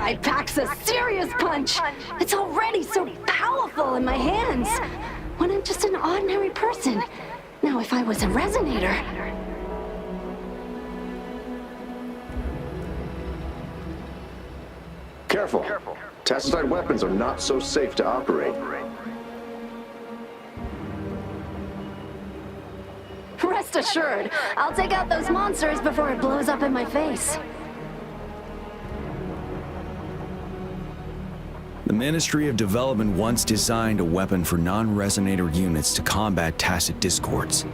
guy packs a serious punch. It's already so powerful in my hands. When I'm just an ordinary person. Now, if I was a resonator... Careful. Tacitite weapons are not so safe to operate. Rest assured, I'll take out those monsters before it blows up in my face. The Ministry of Development once designed a weapon for non-resonator units to combat tacit discords.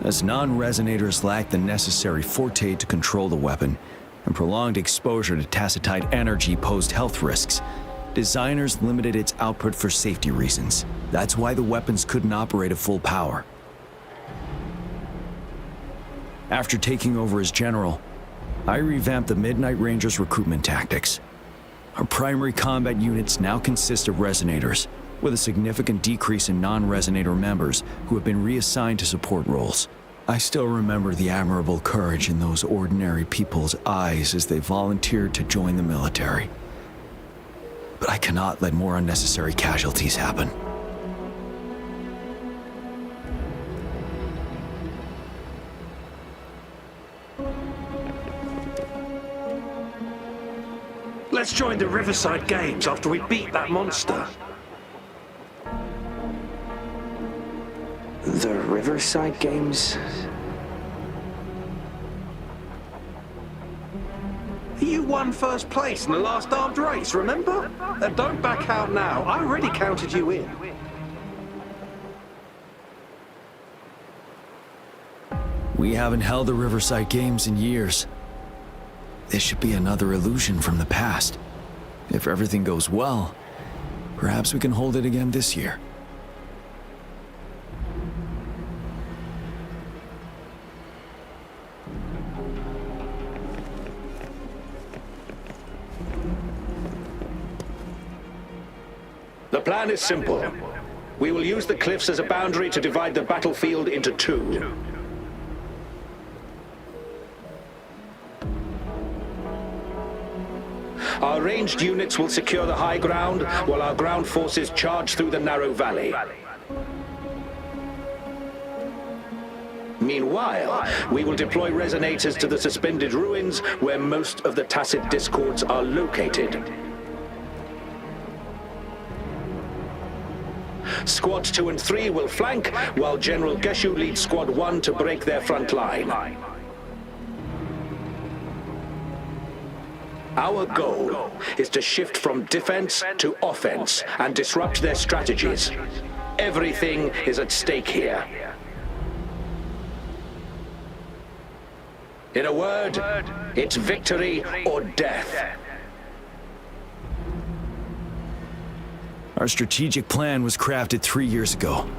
As non-resonators lack the necessary forte to control the weapon, and prolonged exposure to tacitite energy posed health risks, designers limited its output for safety reasons. That's why the weapons couldn't operate at full power. After taking over as general, I revamped the Midnight Rangers' recruitment tactics. Our primary combat units now consist of resonators, with a significant decrease in non-resonator members who have been reassigned to support roles. I still remember the admirable courage in those ordinary people's eyes as they volunteered to join the military. But I cannot let more unnecessary casualties happen. Let's join the Riverside Games after we beat that monster. The Riverside Games? You won first place in the last armed race, remember? Don't back out now. I already counted you in. We haven't held the Riverside Games in years. This should be another illusion from the past. If everything goes well, perhaps we can hold it again this year. The plan is simple. We will use the cliffs as a boundary to divide the battlefield into two. Our ranged units will secure the high ground, while our ground forces charge through the narrow valley. Meanwhile, we will deploy resonators to the suspended ruins where most of the tacit discords are located. Squads 2 and 3 will flank, while General Geshu leads Squad 1 to break their front line. Our goal is to shift from defense to offense and disrupt their strategies. Everything is at stake here. In a word, it's victory or death. Our strategic plan was crafted 3 years ago,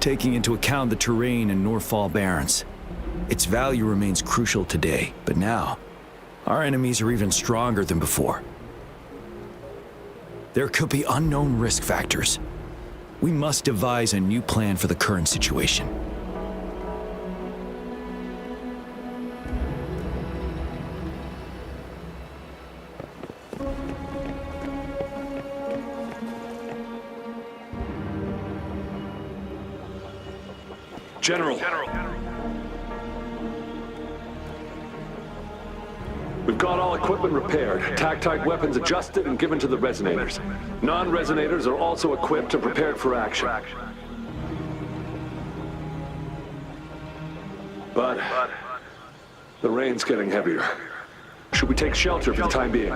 taking into account the terrain in Northfall Barrens. Its value remains crucial today, but now, our enemies are even stronger than before. There could be unknown risk factors. We must devise a new plan for the current situation. General. We've got all equipment repaired, tactite weapons adjusted and given to the resonators. Non-resonators are also equipped and prepared for action. But the rain's getting heavier. Should we take shelter for the time being?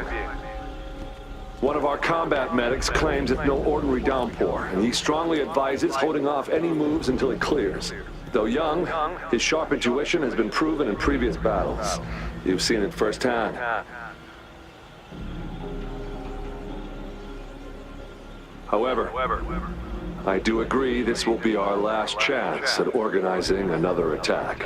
One of our combat medics claims it's no ordinary downpour, and he strongly advises holding off any moves until it clears. Though young, his sharp intuition has been proven in previous battles. You've seen it firsthand. However, I do agree this will be our last chance at organizing another attack.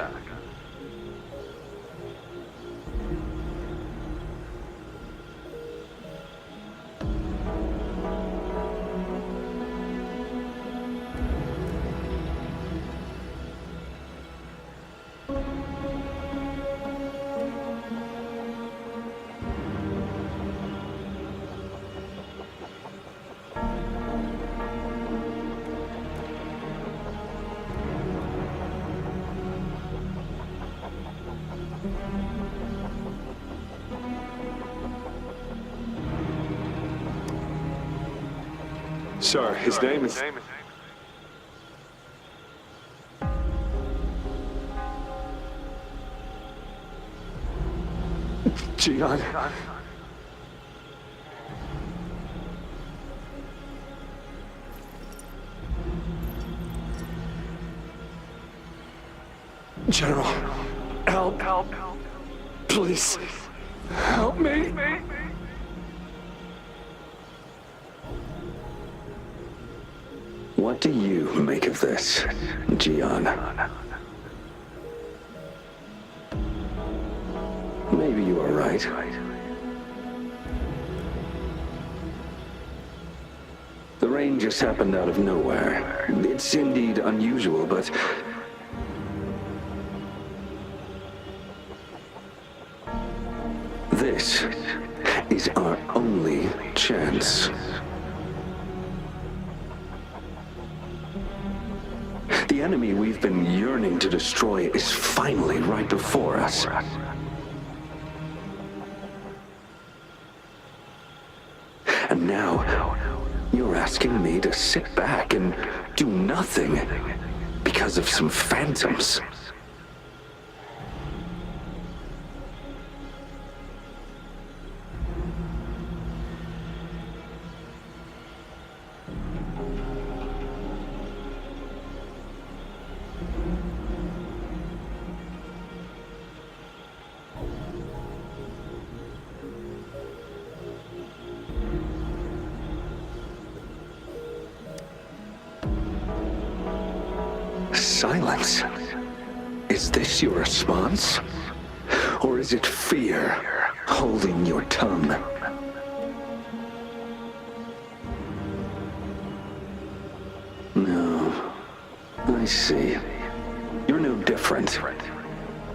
Sir, his name is... Gian. General, help. Please, help me. What do you make of this, Gian? Maybe you are right. The rain just happened out of nowhere. It's indeed unusual, but... this is our only chance. The enemy we've been yearning to destroy is finally right before us. And now, you're asking me to sit back and do nothing because of some phantoms. Silence? Is this your response? Or is it fear holding your tongue? No. I see. You're no different.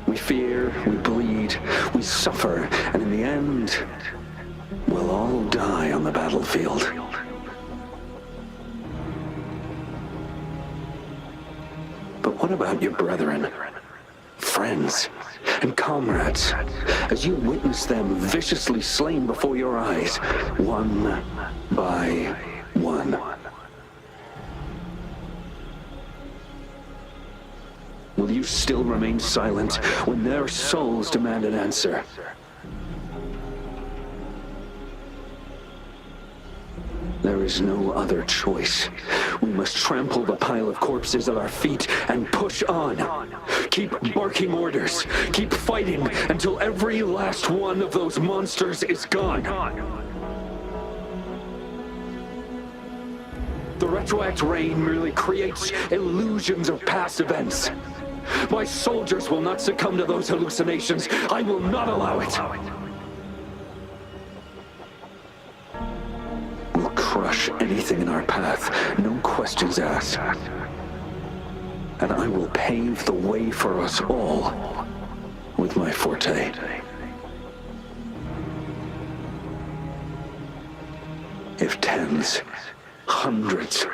We fear, we bleed, we suffer, and in the end, we'll all die on the battlefield. What about your brethren, friends, and comrades, as you witness them viciously slain before your eyes, one by one? Will you still remain silent when their souls demand an answer? There is no other choice. We must trample the pile of corpses at our feet and push on. Keep barking orders. Keep fighting until every last one of those monsters is gone. The retroact rain merely creates illusions of past events. My soldiers will not succumb to those hallucinations. I will not allow it. Crush anything in our path, no questions asked. And I will pave the way for us all with my forte. If tens, hundreds,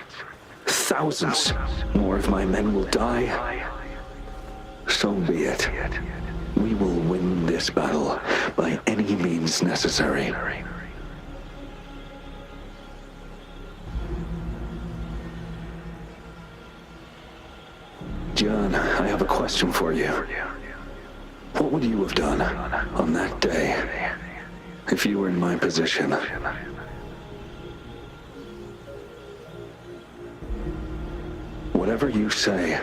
thousands more of my men will die, so be it. We will win this battle by any means necessary. John, I have a question for you. What would you have done on that day if you were in my position? Whatever you say,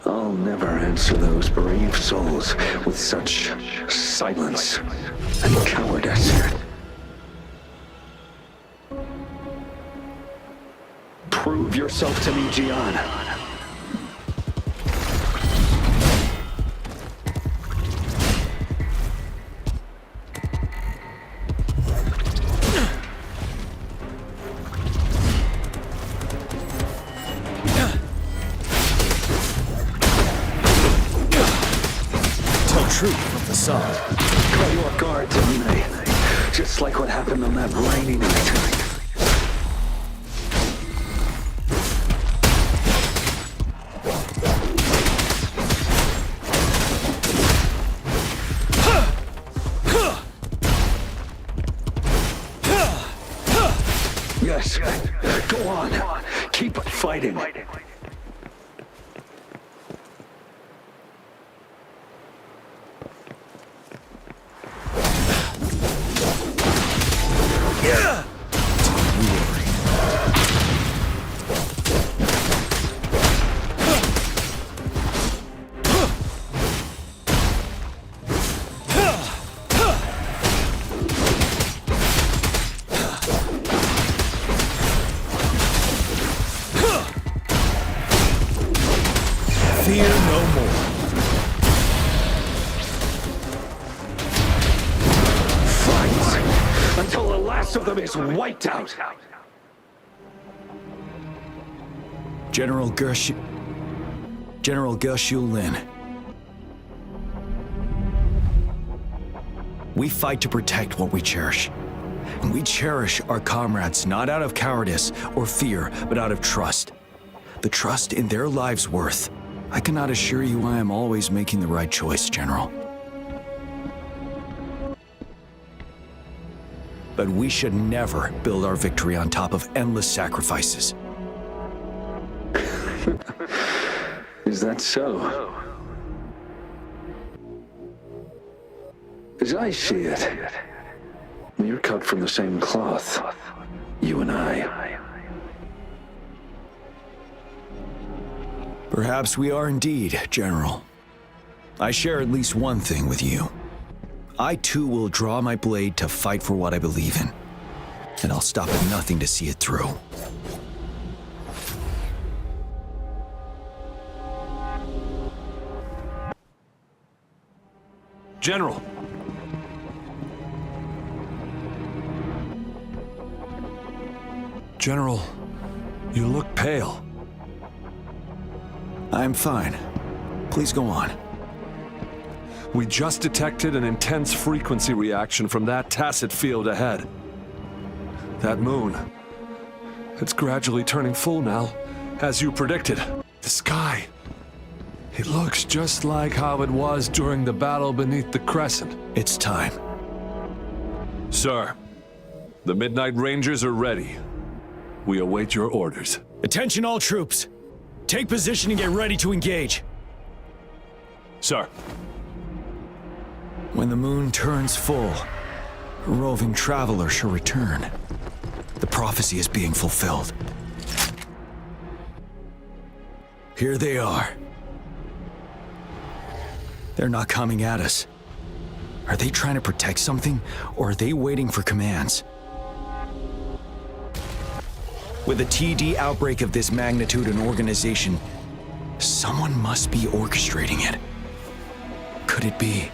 I'll never answer those brave souls with such silence and cowardice. Prove yourself to me, Gian. From the sun. Caught you off guard, didn't they? Just like what happened on that rainy night. Yes, go fighting. Fear no more. Fight until the last of them is wiped out. General Gershu Lin. We fight to protect what we cherish. And we cherish our comrades not out of cowardice or fear, but out of trust. The trust in their lives' worth. I cannot assure you I am always making the right choice, General. But we should never build our victory on top of endless sacrifices. Is that so? As I see it, we're cut from the same cloth, you and I. Perhaps we are indeed, General. I share at least one thing with you. I too will draw my blade to fight for what I believe in. And I'll stop at nothing to see it through. General! General, you look pale. I'm fine. Please go on. We just detected an intense frequency reaction from that tacit field ahead. That moon. It's gradually turning full now, as you predicted. The sky. It looks just like how it was during the battle beneath the crescent. It's time. Sir, the Midnight Rangers are ready. We await your orders. Attention all troops. Take position and get ready to engage. Sir. When the moon turns full, a roving traveler shall return. The prophecy is being fulfilled. Here they are. They're not coming at us. Are they trying to protect something, or are they waiting for commands? With a TD outbreak of this magnitude and organization, someone must be orchestrating it. Could it be?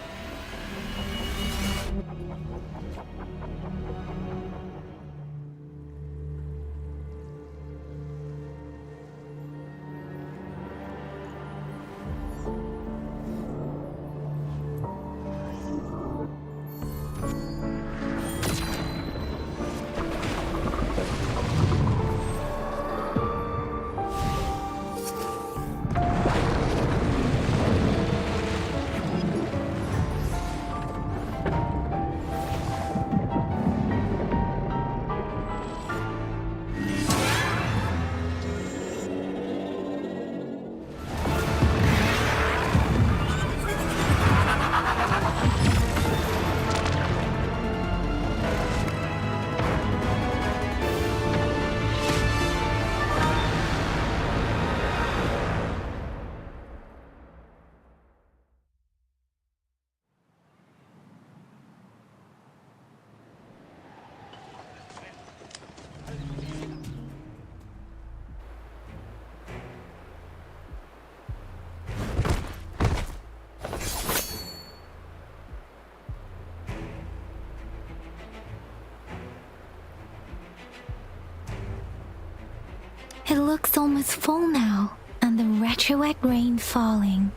It looks almost full now, and the retroact rain falling.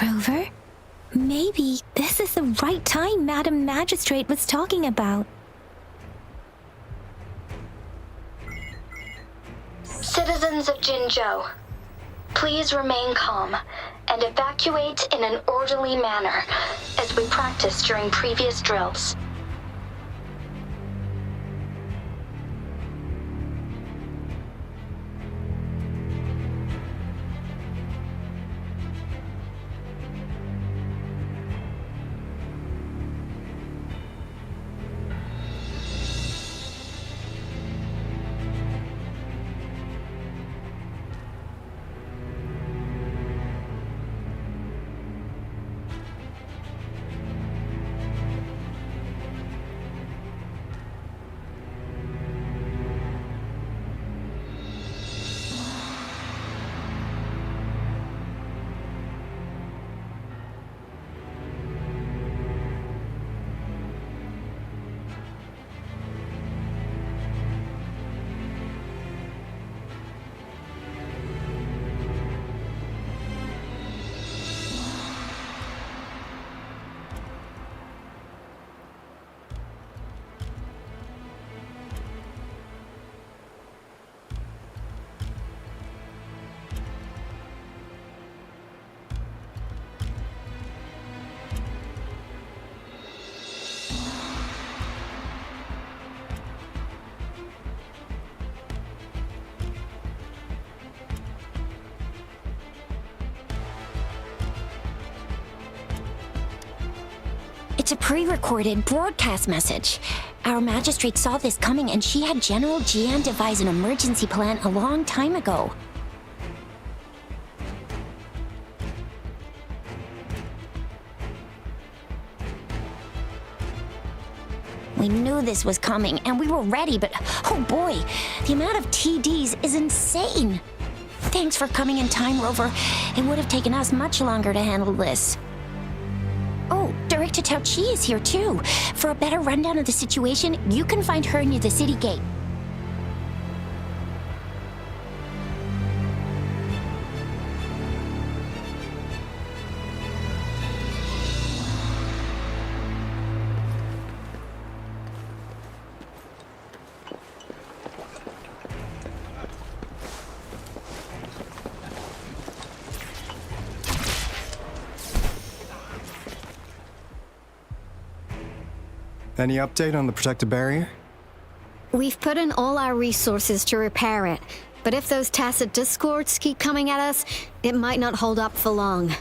Rover? Maybe this is the right time Madam Magistrate was talking about. Citizens of Jinzhou, please remain calm and evacuate in an orderly manner, as we practiced during previous drills. It's a pre-recorded broadcast message. Our magistrate saw this coming and she had General Jian devise an emergency plan a long time ago. We knew this was coming and we were ready, but oh boy, the amount of TDs is insane. Thanks for coming in time, Rover. It would have taken us much longer to handle this. Oh, Director Tao Chi is here too. For a better rundown of the situation, you can find her near the city gate. Any update on the protective barrier? We've put in all our resources to repair it, but if those tacit discords keep coming at us, it might not hold up for long.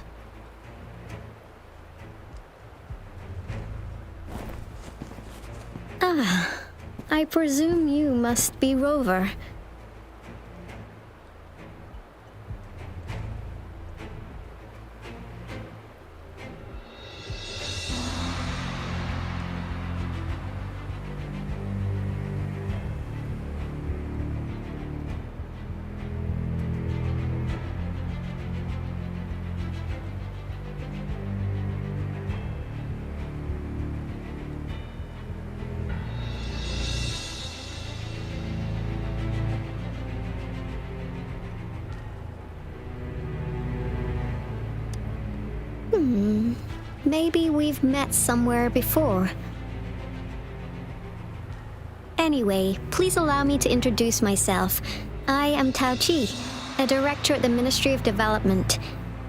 Ah, I presume you must be Rover. Maybe we've met somewhere before. Anyway, please allow me to introduce myself. I am Tao Chi, a director at the Ministry of Development.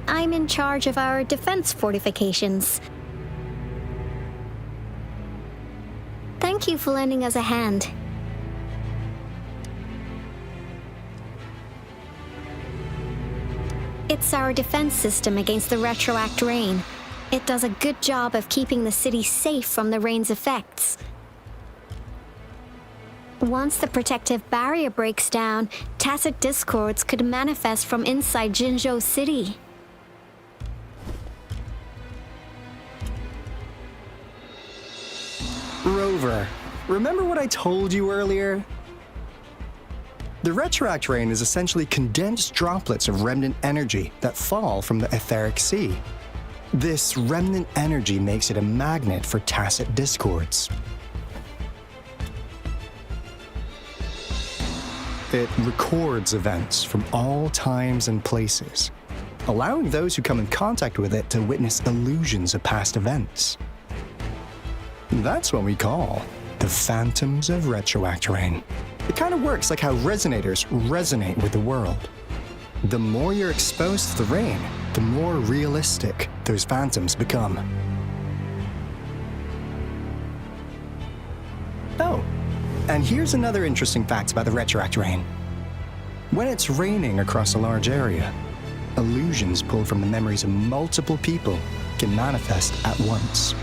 I'm in charge of our defense fortifications. Thank you for lending us a hand. It's our defense system against the retroact rain. It does a good job of keeping the city safe from the rain's effects. Once the protective barrier breaks down, tacit discords could manifest from inside Jinzhou City. Rover, remember what I told you earlier? The retroact rain is essentially condensed droplets of remnant energy that fall from the etheric sea. This remnant energy makes it a magnet for tacit discords. It records events from all times and places, allowing those who come in contact with it to witness illusions of past events. That's what we call the phantoms of retroact rain. It kind of works like how resonators resonate with the world. The more you're exposed to the rain, the more realistic those phantoms become. Oh, and here's another interesting fact about the retroact rain. When it's raining across a large area, illusions pulled from the memories of multiple people can manifest at once.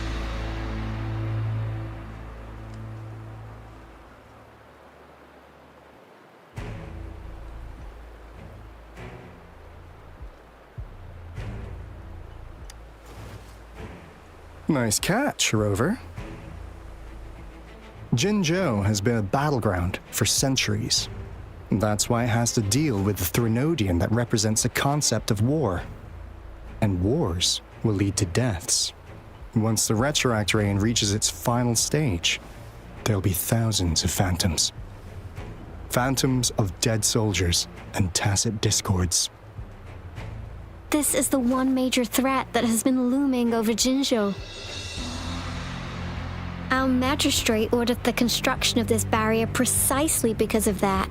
Nice catch, Rover. Jinzhou has been a battleground for centuries. That's why it has to deal with the Threnodian that represents the concept of war. And wars will lead to deaths. Once the retroact rain reaches its final stage, there'll be thousands of phantoms. Phantoms of dead soldiers and tacit discords. This is the one major threat that has been looming over Jinzhou. Our magistrate ordered the construction of this barrier precisely because of that.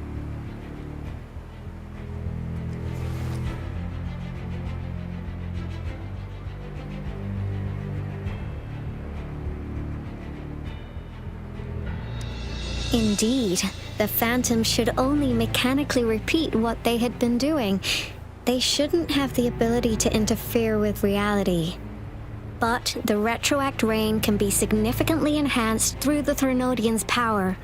Indeed, the phantoms should only mechanically repeat what they had been doing. They shouldn't have the ability to interfere with reality. But the retroact rain can be significantly enhanced through the Threnodian's power.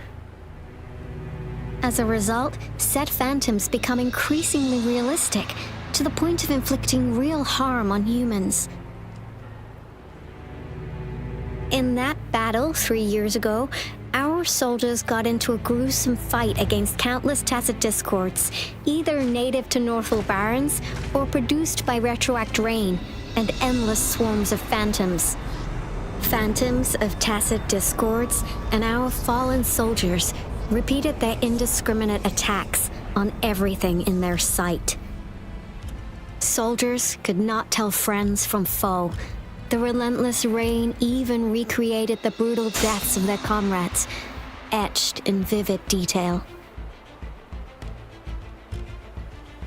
As a result, said phantoms become increasingly realistic, to the point of inflicting real harm on humans. In that battle 3 years ago, our soldiers got into a gruesome fight against countless tacit discords, either native to Northwell Barrens or produced by retroact rain and endless swarms of phantoms. Phantoms of tacit discords and our fallen soldiers repeated their indiscriminate attacks on everything in their sight. Soldiers could not tell friends from foe. The relentless rain even recreated the brutal deaths of their comrades, etched in vivid detail.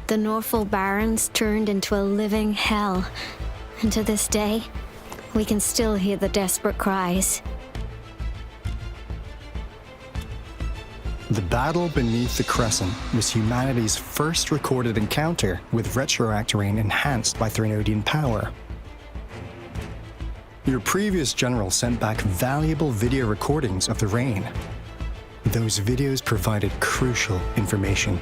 The Northwell Barrens turned into a living hell, and to this day, we can still hear the desperate cries. The battle beneath the Crescent was humanity's first recorded encounter with retroact rain enhanced by Threnodian power. Your previous general sent back valuable video recordings of the rain. Those videos provided crucial information,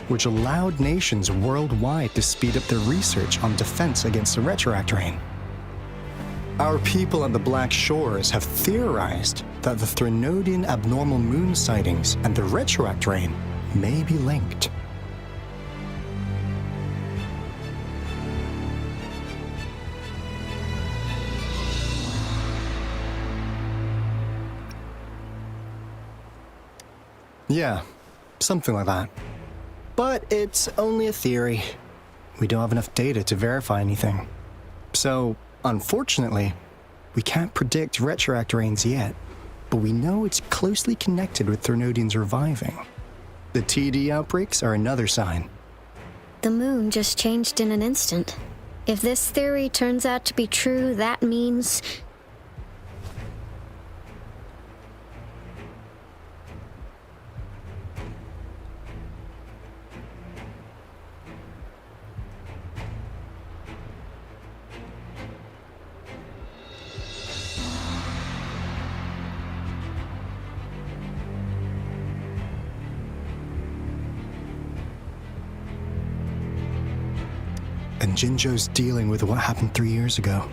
which allowed nations worldwide to speed up their research on defense against the retroact rain. Our people on the Black Shores have theorized that the Threnodian abnormal moon sightings and the retroact rain may be linked. Yeah, something like that. But it's only a theory. We don't have enough data to verify anything. So, unfortunately, we can't predict retroact rains yet, but we know it's closely connected with Threnodians reviving. The TD outbreaks are another sign. The moon just changed in an instant. If this theory turns out to be true, that means... And Jinzhou's dealing with what happened 3 years ago.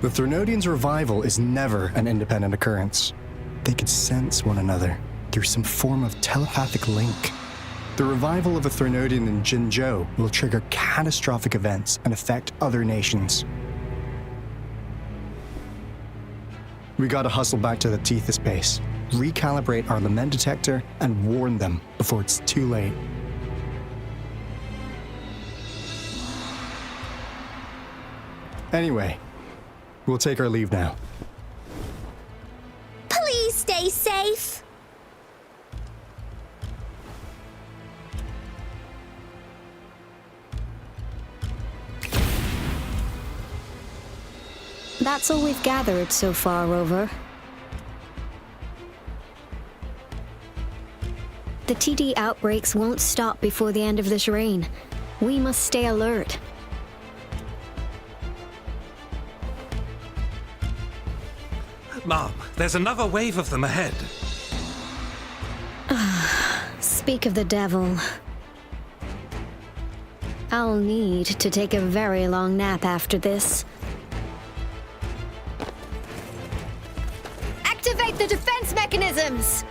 The Threnodians' revival is never an independent occurrence. They could sense one another through some form of telepathic link. The revival of a Threnodian in Jinzhou will trigger catastrophic events and affect other nations. We gotta hustle back to the Tethys base, recalibrate our lament detector, and warn them before it's too late. Anyway, we'll take our leave now. Please stay safe. That's all we've gathered so far, Rover. The TD outbreaks won't stop before the end of this reign. We must stay alert. Mom, there's another wave of them ahead. Speak of the devil. I'll need to take a very long nap after this. Activate the defense mechanisms!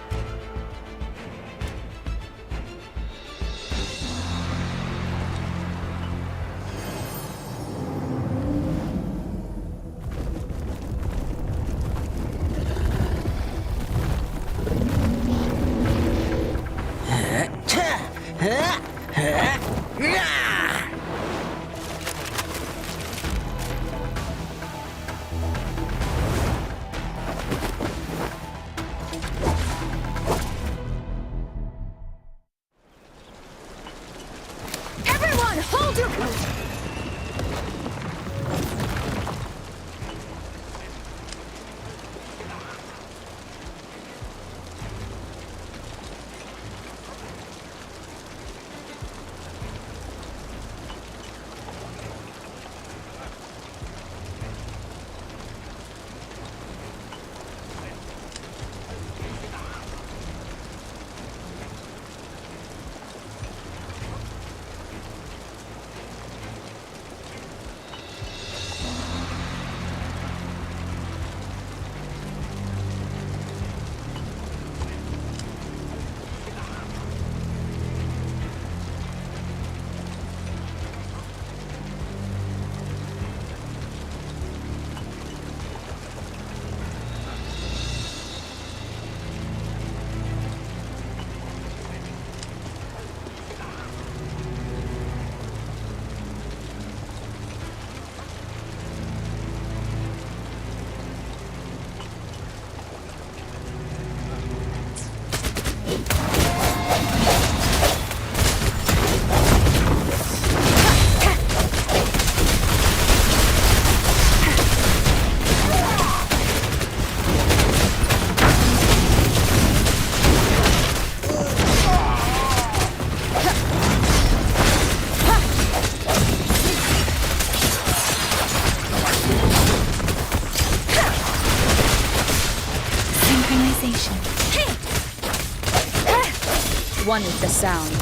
One with the sound.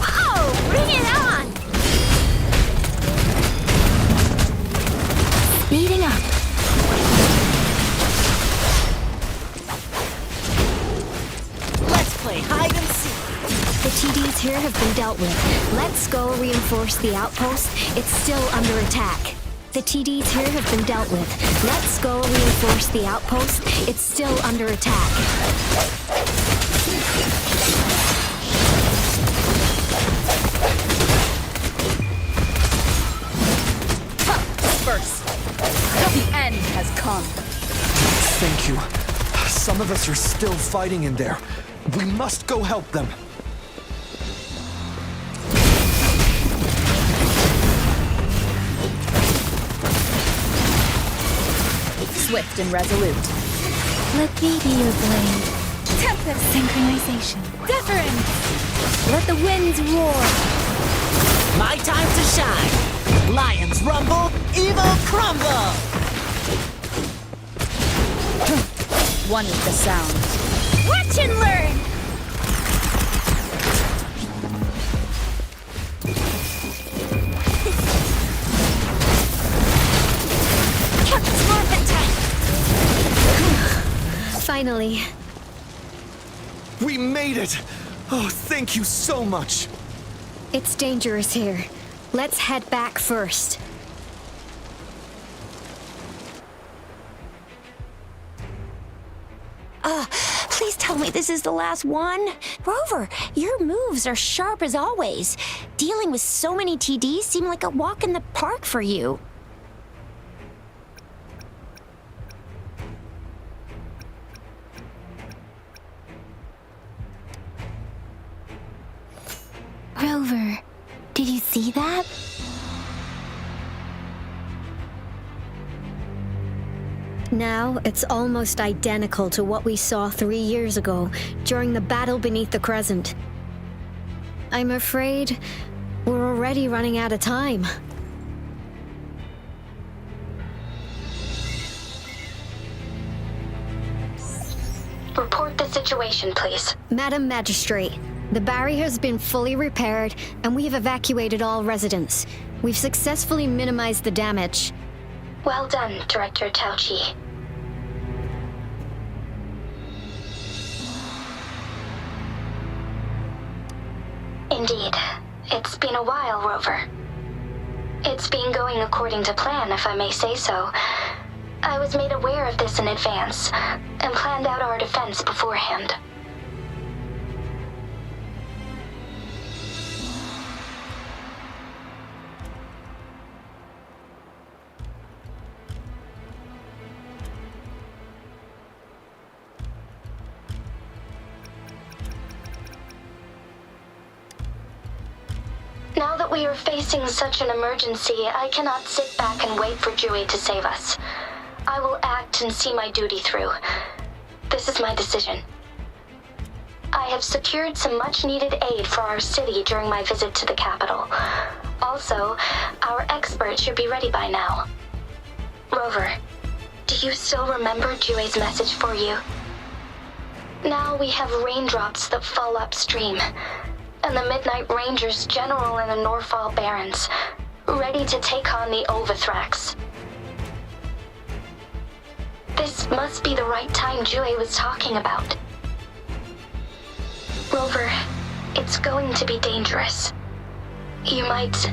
Whoa! Bring it on! Speeding up. Let's play hide and seek. The TDs here have been dealt with. Let's go reinforce the outpost. It's still under attack. The TDs here have been dealt with. Let's go reinforce the outpost. It's still under attack. First, the end has come. Thank you. Some of us are still fighting in there. We must go help them. Swift and resolute. Let me be your blade. Tempest. Synchronization. Deference. Let the winds roar. My time to shine. Lions rumble, evil crumble. One with the sound. Watch and learn. Finally. We made it! Oh, thank you so much. It's dangerous here. Let's head back first. Please tell me this is the last one. Rover, your moves are sharp as always. Dealing with so many TDs seemed like a walk in the park for you. Rover, did you see that? Now, it's almost identical to what we saw 3 years ago, during the battle beneath the Crescent. I'm afraid we're already running out of time. Report the situation, please. Madam Magistrate, the barrier has been fully repaired, and we have evacuated all residents. We've successfully minimized the damage. Well done, Director Tauchi. Indeed. It's been a while, Rover. It's been going according to plan, if I may say so. I was made aware of this in advance, and planned out our defense beforehand. Now that we are facing such an emergency, I cannot sit back and wait for Dewey to save us. I will act and see my duty through. This is my decision. I have secured some much-needed aid for our city during my visit to the capital. Also, our expert should be ready by now. Rover, do you still remember Dewey's message for you? Now we have raindrops that fall upstream, and the Midnight Rangers General in the Norfall Barrens, ready to take on the Overthrax. This must be the right time Dewey was talking about. Rover, it's going to be dangerous. You might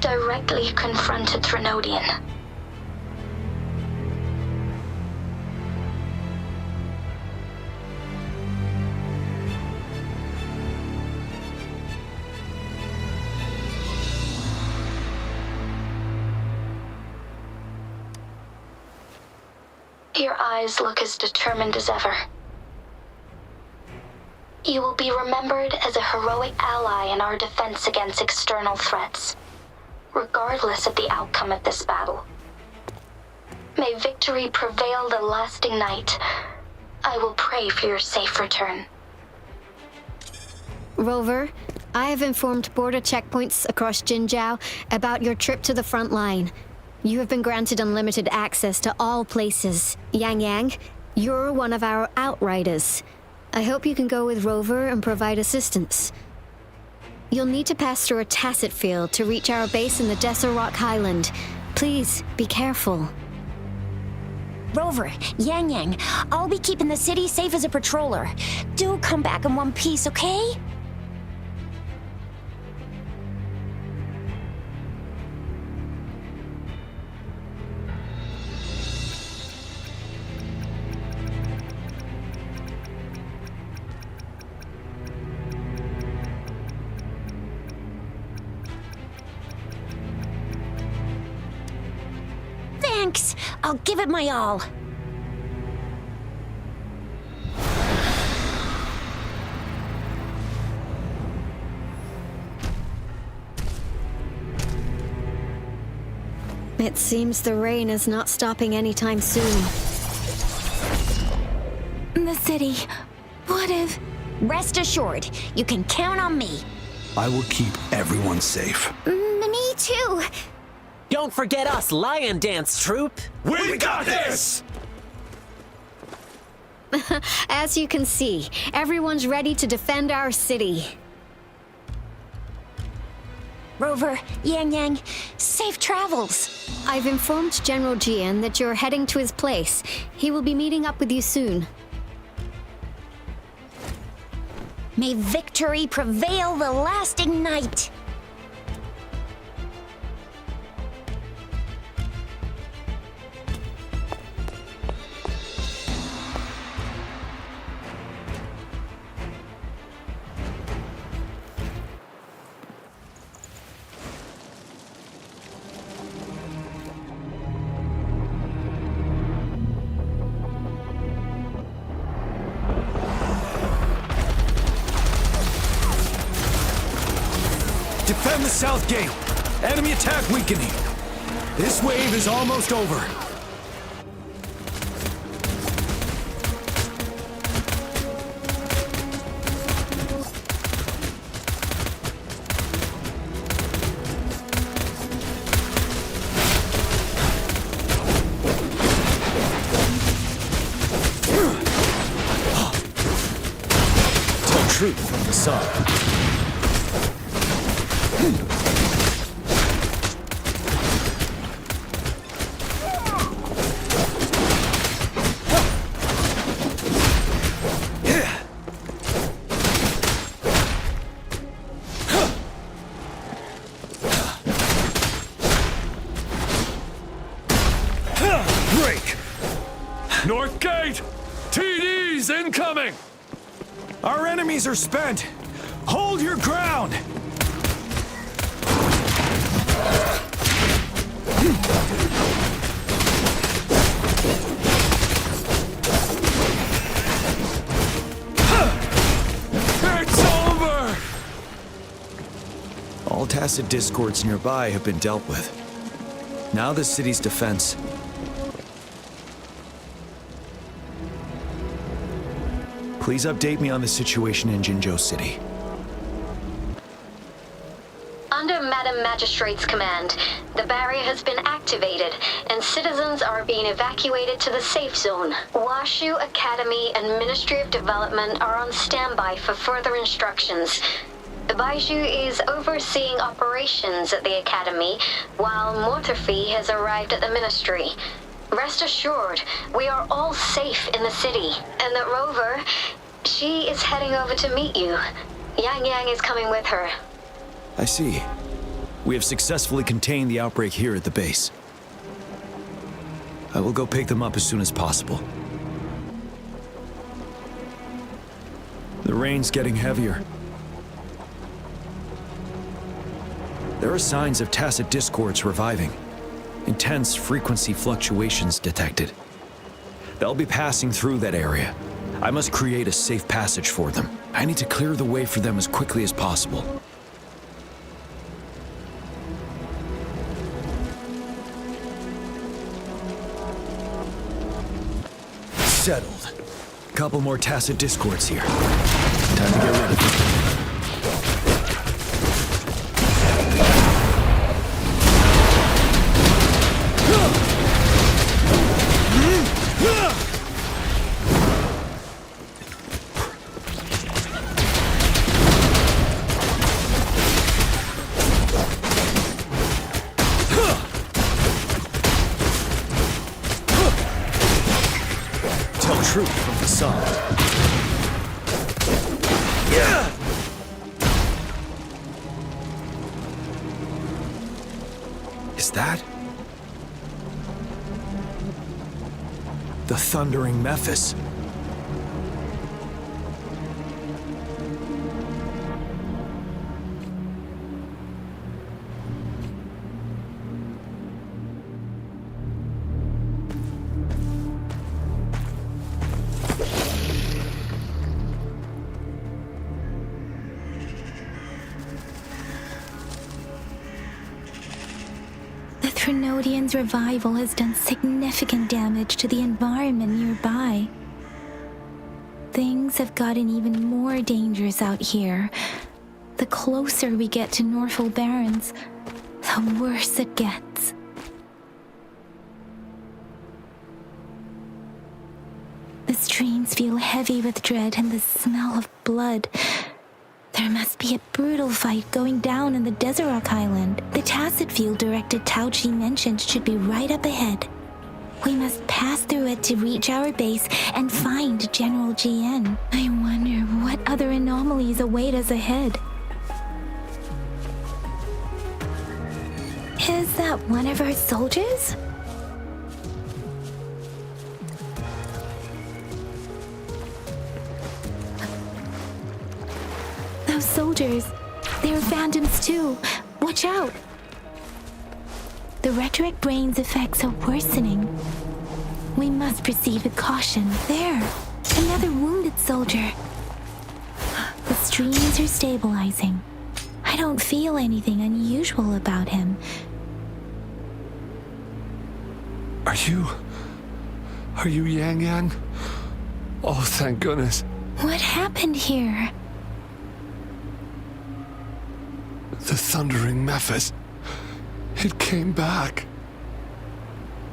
directly confront a Trinodian. Your eyes look as determined as ever. You will be remembered as a heroic ally in our defense against external threats, regardless of the outcome of this battle. May victory prevail the lasting night. I will pray for your safe return. Rover, I have informed border checkpoints across Jinzhou about your trip to the front line. You have been granted unlimited access to all places. Yang Yang, you're one of our outriders. I hope you can go with Rover and provide assistance. You'll need to pass through a tacet field to reach our base in the Desert Rock Highland. Please, be careful. Rover, Yang, I'll be keeping the city safe as a patroller. Do come back in one piece, okay? Thanks. I'll give it my all. It seems the rain is not stopping anytime soon. The city. What if... Rest assured, you can count on me. I will keep everyone safe. Me too. Don't forget us, Lion Dance Troupe. We got this! As you can see, everyone's ready to defend our city. Rover, Yang, safe travels. I've informed General Jian that you're heading to his place. He will be meeting up with you soon. May victory prevail the lasting night. Defend the south gate! Enemy attack weakening! This wave is almost over. Tell truth from the sun. Break! North Gate! TDs incoming! Our enemies are spent! Hold your ground! It's over! All tacit discords nearby have been dealt with. Now the city's defense. Please update me on the situation in Jinzhou City. Under Madam Magistrate's command, the barrier has been activated, and citizens are being evacuated to the safe zone. Washu Academy and Ministry of Development are on standby for further instructions. Baiju is overseeing operations at the Academy, while Mortarfi has arrived at the Ministry. Rest assured, we are all safe in the city, and that Rover, she is heading over to meet you. Yang is coming with her. I see. We have successfully contained the outbreak here at the base. I will go pick them up as soon as possible. The rain's getting heavier. There are signs of tacit discords reviving. Intense frequency fluctuations detected. They'll be passing through that area. I must create a safe passage for them. I need to clear the way for them as quickly as possible. Settled. Couple more tacit discords here. Time to get rid of them. truth from facade. Is that the thundering Memphis? The Trinodian's revival has done significant damage to the environment nearby. Things have gotten even more dangerous out here. The closer we get to Northel Barrens, the worse it gets. The streams feel heavy with dread and the smell of blood. There must be a brutal fight going down in the Desert Island. The Tacit field director Tauchi mentioned should be right up ahead. We must pass through it to reach our base and find General GN. I wonder what other anomalies await us ahead. Is that one of our soldiers? Those soldiers, they're phantoms too. Watch out! The rhetoric brain's effects are worsening. We must proceed with caution. There, another wounded soldier. The streams are stabilizing. I don't feel anything unusual about him. Are you Yang Yang? Oh, thank goodness. What happened here? The thundering Memphis. It came back.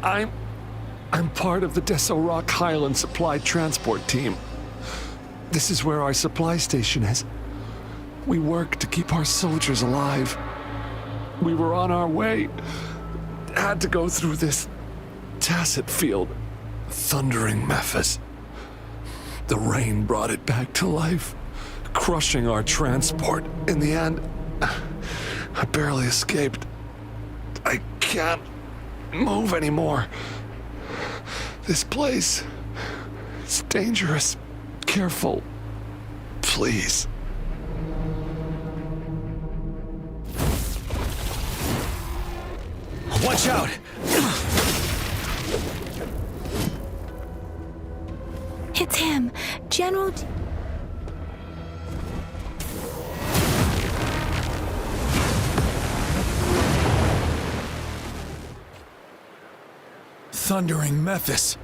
I'm part of the Deso Rock Highland Supply Transport Team. This is where our supply station is. We work to keep our soldiers alive. We were on our way. Had to go through this Tacit field. Thundering Memphis. The rain brought it back to life, crushing our transport. In the end, I barely escaped. I can't move anymore. This place, it's dangerous. Careful, please. Watch out! It's him, General... Thundering Memphis.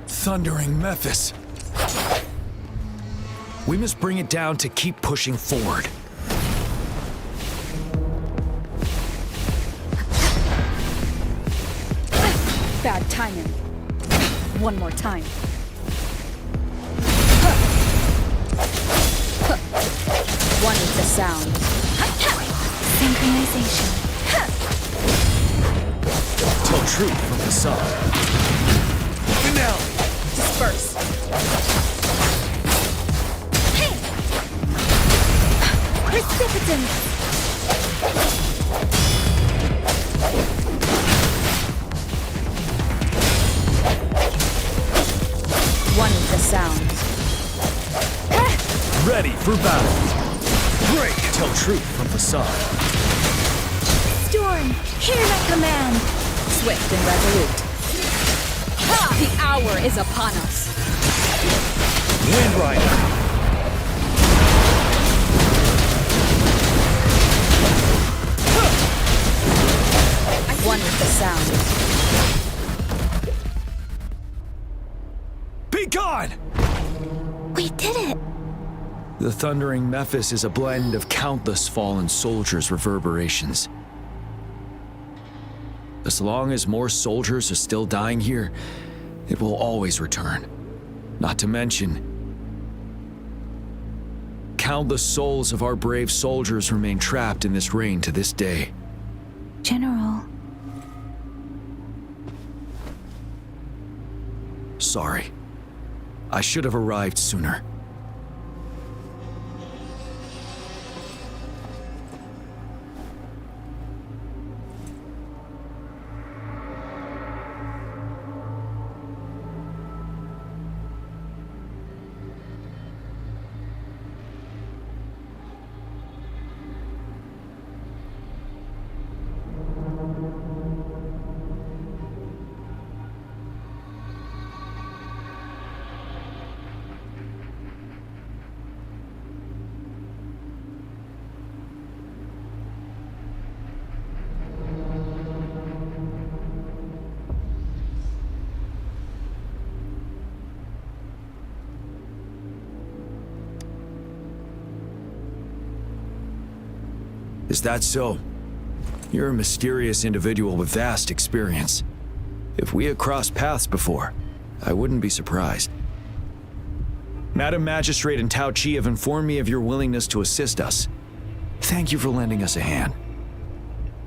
Thundering Memphis. We must bring it down to keep pushing forward. Bad timing. One more time. One with the sound. Synchronization. Tell truth from facade. Finale. Disperse. Hey! Precipitance! One with the sound. Ready for battle. Break. Tell truth from facade. Storm, hear my command. Swift and resolute. Ha! The hour is upon us. Wind Rider. One with the sound. Be gone! We did it. The thundering Memphis is a blend of countless fallen soldiers' reverberations. As long as more soldiers are still dying here, it will always return. Not to mention, countless souls of our brave soldiers remain trapped in this rain to this day. General, Sorry. I should have arrived sooner. Is that so? You're a mysterious individual with vast experience. If we had crossed paths before, I wouldn't be surprised. Madam Magistrate and Tao Chi have informed me of your willingness to assist us. Thank you for lending us a hand.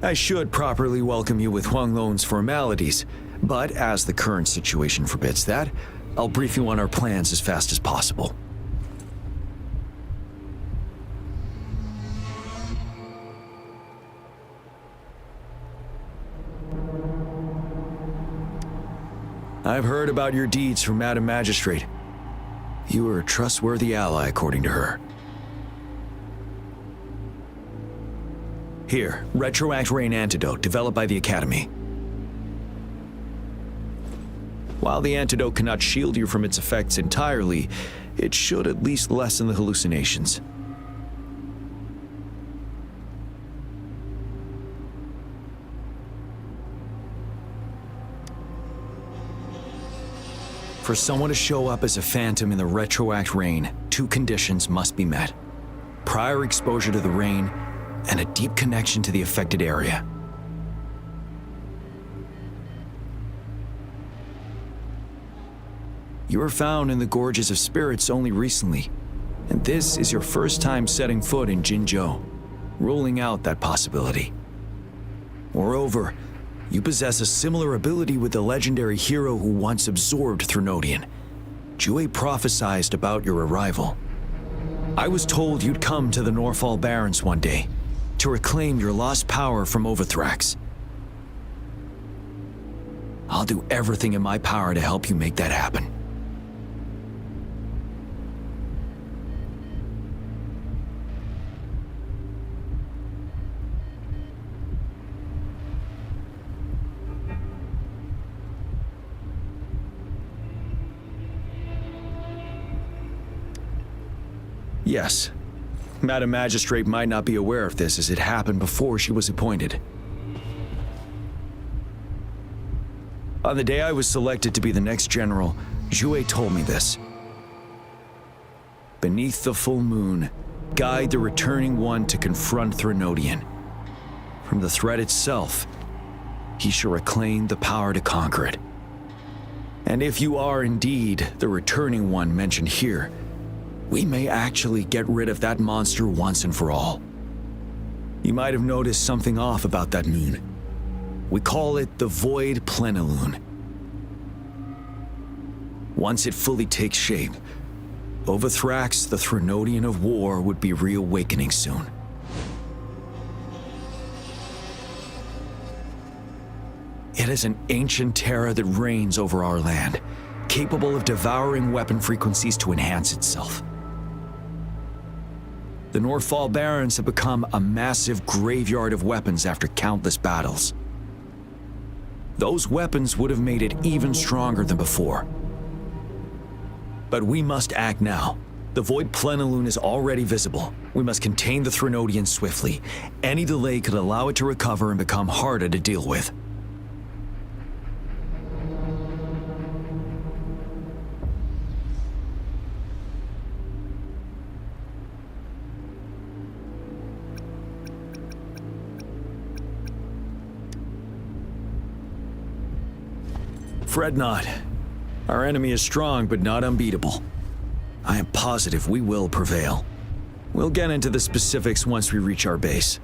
I should properly welcome you with Huang Lon's formalities, but as the current situation forbids that, I'll brief you on our plans as fast as possible. I've heard about your deeds from Madam Magistrate. You are a trustworthy ally, according to her. Here, Retroact Rain Antidote, developed by the Academy. While the antidote cannot shield you from its effects entirely, it should at least lessen the hallucinations. For someone to show up as a phantom in the Retroact Rain, 2 conditions must be met. Prior exposure to the rain, and a deep connection to the affected area. You were found in the Gorges of Spirits only recently, and this is your first time setting foot in Jinzhou, ruling out that possibility. Moreover, you possess a similar ability with the legendary hero who once absorbed Threnodian. Jue prophesied about your arrival. I was told you'd come to the Norfall Barrens one day, to reclaim your lost power from Overthrax. I'll do everything in my power to help you make that happen. Yes. Madam Magistrate might not be aware of this as it happened before she was appointed. On the day I was selected to be the next general, Jue told me this. Beneath the full moon, guide the returning one to confront Threnodian. From the threat itself, he shall reclaim the power to conquer it. And if you are indeed the returning one mentioned here, we may actually get rid of that monster once and for all. You might have noticed something off about that moon. We call it the Void Plenilune. Once it fully takes shape, Overthrax, the Threnodian of War, would be reawakening soon. It is an ancient terror that reigns over our land, capable of devouring weapon frequencies to enhance itself. The Norfall Barrens have become a massive graveyard of weapons after countless battles. Those weapons would have made it even stronger than before. But we must act now. The Void Plenilune is already visible. We must contain the Threnodian swiftly. Any delay could allow it to recover and become harder to deal with. Fret not. Our enemy is strong, but not unbeatable. I am positive we will prevail. We'll get into the specifics once we reach our base.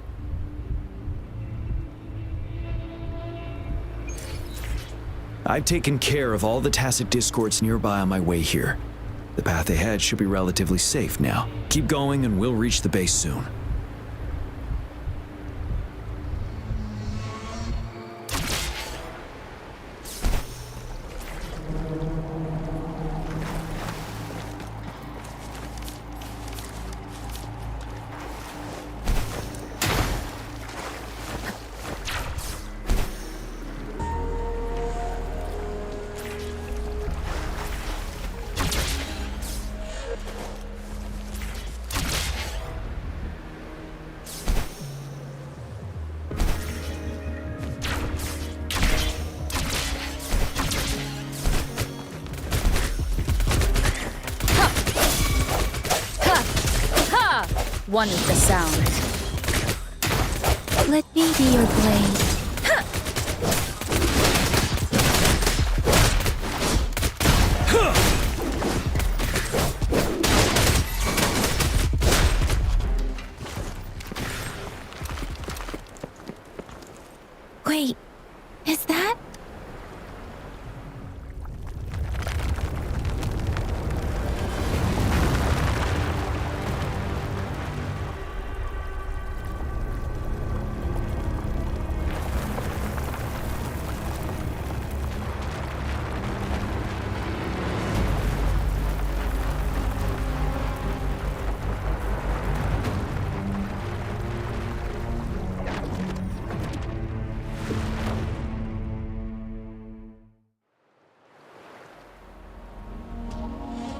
I've taken care of all the tacit discords nearby on my way here. The path ahead should be relatively safe now. Keep going and we'll reach the base soon. One with the sound. Let me be your blade. Wait, is that?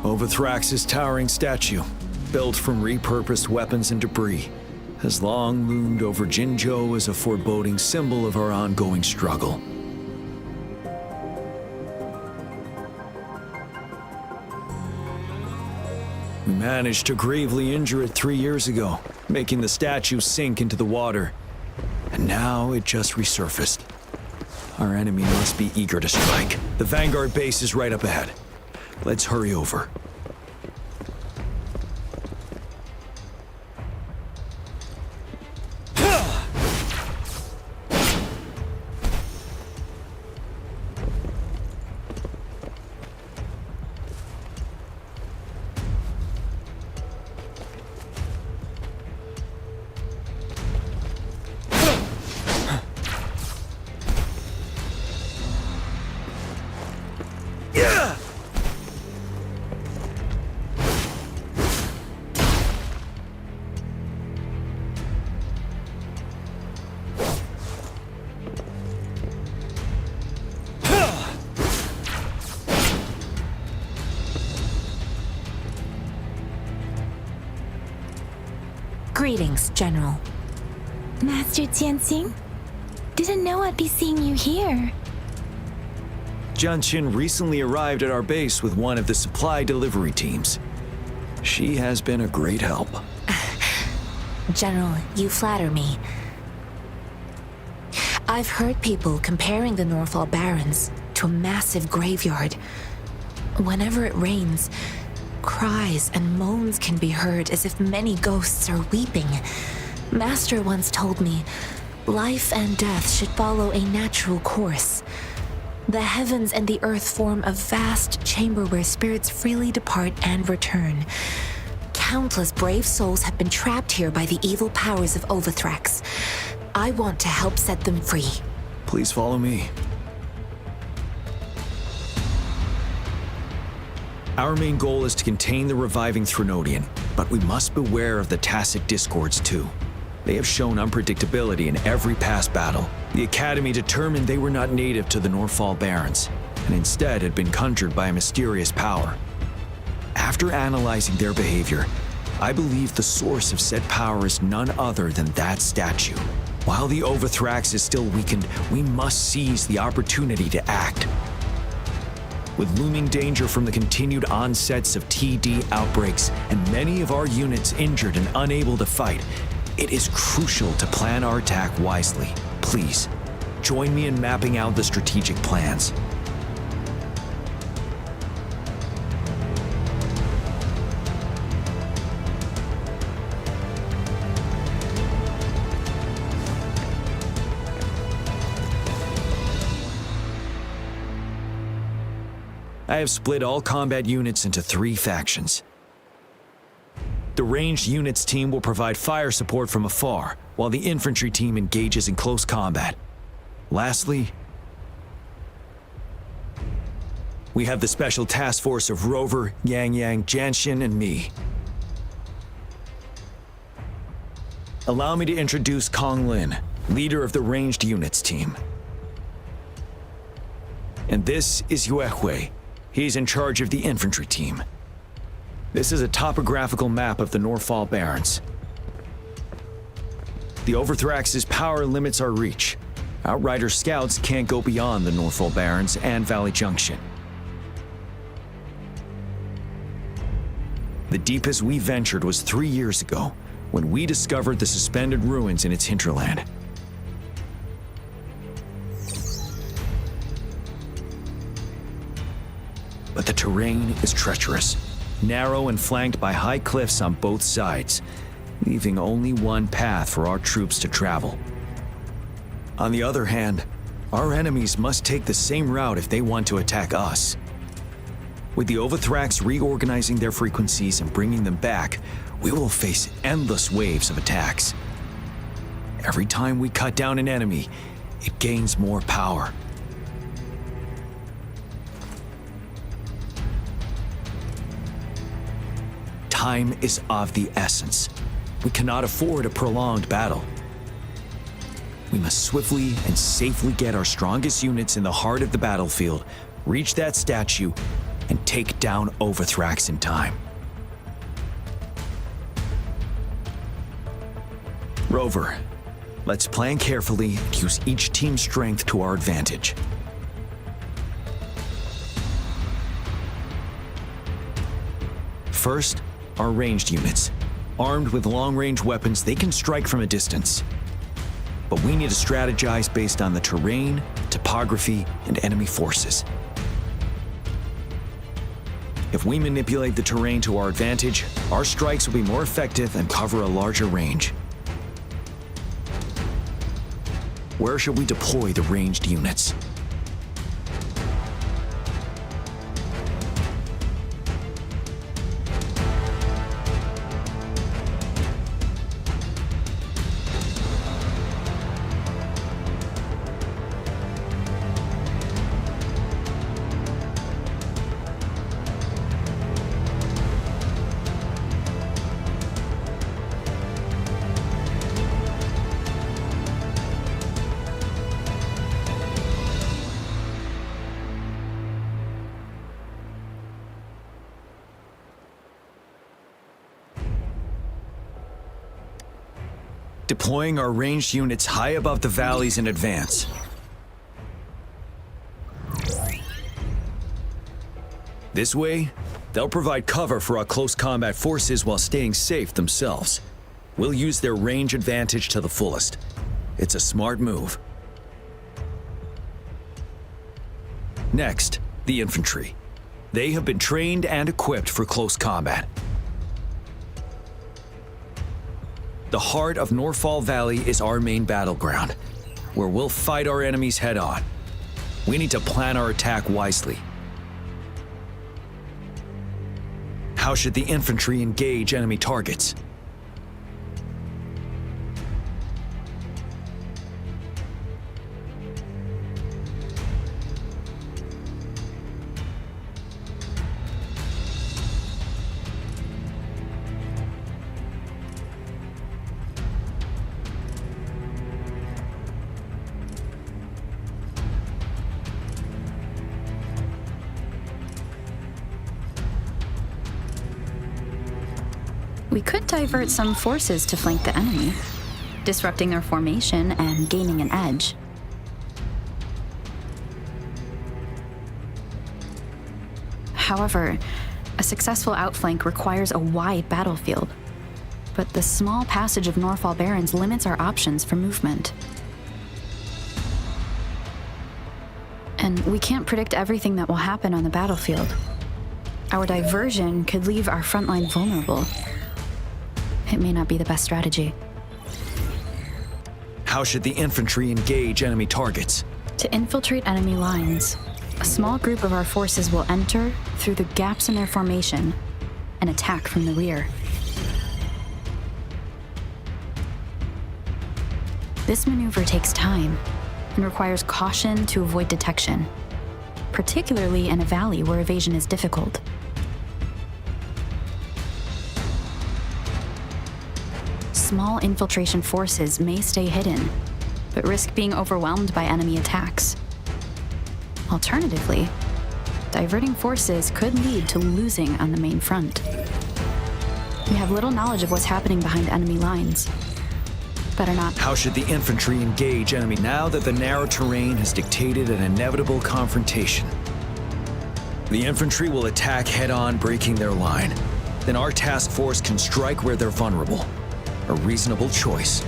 Overthrax's towering statue, built from repurposed weapons and debris, has long loomed over Jinzhou as a foreboding symbol of our ongoing struggle. We managed to gravely injure it 3 years ago, making the statue sink into the water. And now it just resurfaced. Our enemy must be eager to strike. The Vanguard base is right up ahead. Let's hurry over. Greetings, General. Master Tianxing? Didn't know I'd be seeing you here. Jianqin recently arrived at our base with one of the supply delivery teams. She has been a great help. General, you flatter me. I've heard people comparing the Norfall Barrens to a massive graveyard. Whenever it rains, cries and moans can be heard as if many ghosts are weeping. Master once told me, life and death should follow a natural course. The heavens and the earth form a vast chamber where spirits freely depart and return. Countless brave souls have been trapped here by the evil powers of Overthrax. I want to help set them free. Please follow me. Our main goal is to contain the reviving Threnodian, but we must beware of the tacit discords too. They have shown unpredictability in every past battle. The Academy determined they were not native to the Norfall Barrens, and instead had been conjured by a mysterious power. After analyzing their behavior, I believe the source of said power is none other than that statue. While the Overthrax is still weakened, we must seize the opportunity to act. With looming danger from the continued onsets of TD outbreaks and many of our units injured and unable to fight, it is crucial to plan our attack wisely. Please, join me in mapping out the strategic plans. I have split all combat units into 3 factions. The ranged units team will provide fire support from afar, while the infantry team engages in close combat. Lastly, we have the special task force of Rover, Yang Yang, Janshin, and me. Allow me to introduce Kong Lin, leader of the ranged units team. And this is Yue Hui. He's in charge of the infantry team. This is a topographical map of the Norfall Barrens. The Overthrax's power limits our reach. Outrider scouts can't go beyond the Norfall Barrens and Valley Junction. The deepest we ventured was 3 years ago, when we discovered the suspended ruins in its hinterland. But the terrain is treacherous, narrow and flanked by high cliffs on both sides, leaving only one path for our troops to travel. On the other hand, our enemies must take the same route if they want to attack us. With the Overthrax reorganizing their frequencies and bringing them back, we will face endless waves of attacks. Every time we cut down an enemy, it gains more power. Time is of the essence. We cannot afford a prolonged battle. We must swiftly and safely get our strongest units in the heart of the battlefield, reach that statue, and take down Overthrax in time. Rover, let's plan carefully and use each team's strength to our advantage. First, our ranged units. Armed with long-range weapons, they can strike from a distance. But we need to strategize based on the terrain, topography, and enemy forces. If we manipulate the terrain to our advantage, our strikes will be more effective and cover a larger range. Where should we deploy the ranged units? Deploying our ranged units high above the valleys in advance. This way, they'll provide cover for our close combat forces while staying safe themselves. We'll use their range advantage to the fullest. It's a smart move. Next, the infantry. They have been trained and equipped for close combat. The heart of Norfall Valley is our main battleground, where we'll fight our enemies head-on. We need to plan our attack wisely. How should the infantry engage enemy targets? We could divert some forces to flank the enemy, disrupting their formation and gaining an edge. However, a successful outflank requires a wide battlefield, but the small passage of Norfall Barrens limits our options for movement. And we can't predict everything that will happen on the battlefield. Our diversion could leave our front line vulnerable. It may not be the best strategy. How should the infantry engage enemy targets? To infiltrate enemy lines, a small group of our forces will enter through the gaps in their formation and attack from the rear. This maneuver takes time and requires caution to avoid detection, particularly in a valley where evasion is difficult. Small infiltration forces may stay hidden, but risk being overwhelmed by enemy attacks. Alternatively, diverting forces could lead to losing on the main front. We have little knowledge of what's happening behind enemy lines. Better not. How should the infantry engage enemy now that the narrow terrain has dictated an inevitable confrontation? The infantry will attack head-on, breaking their line. Then our task force can strike where they're vulnerable. A reasonable choice.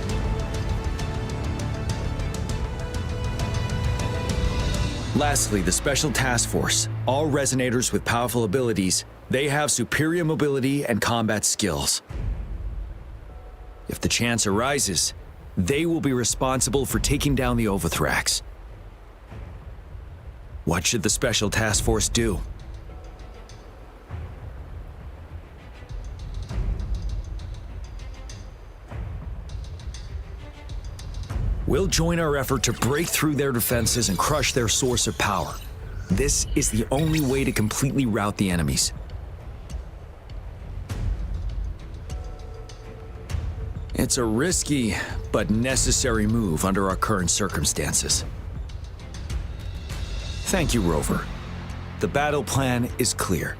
Lastly, the Special Task Force. All resonators with powerful abilities, they have superior mobility and combat skills. If the chance arises, they will be responsible for taking down the Overthrax. What should the Special Task Force do? We'll join our effort to break through their defenses and crush their source of power. This is the only way to completely rout the enemies. It's a risky but necessary move under our current circumstances. Thank you, Rover. The battle plan is clear.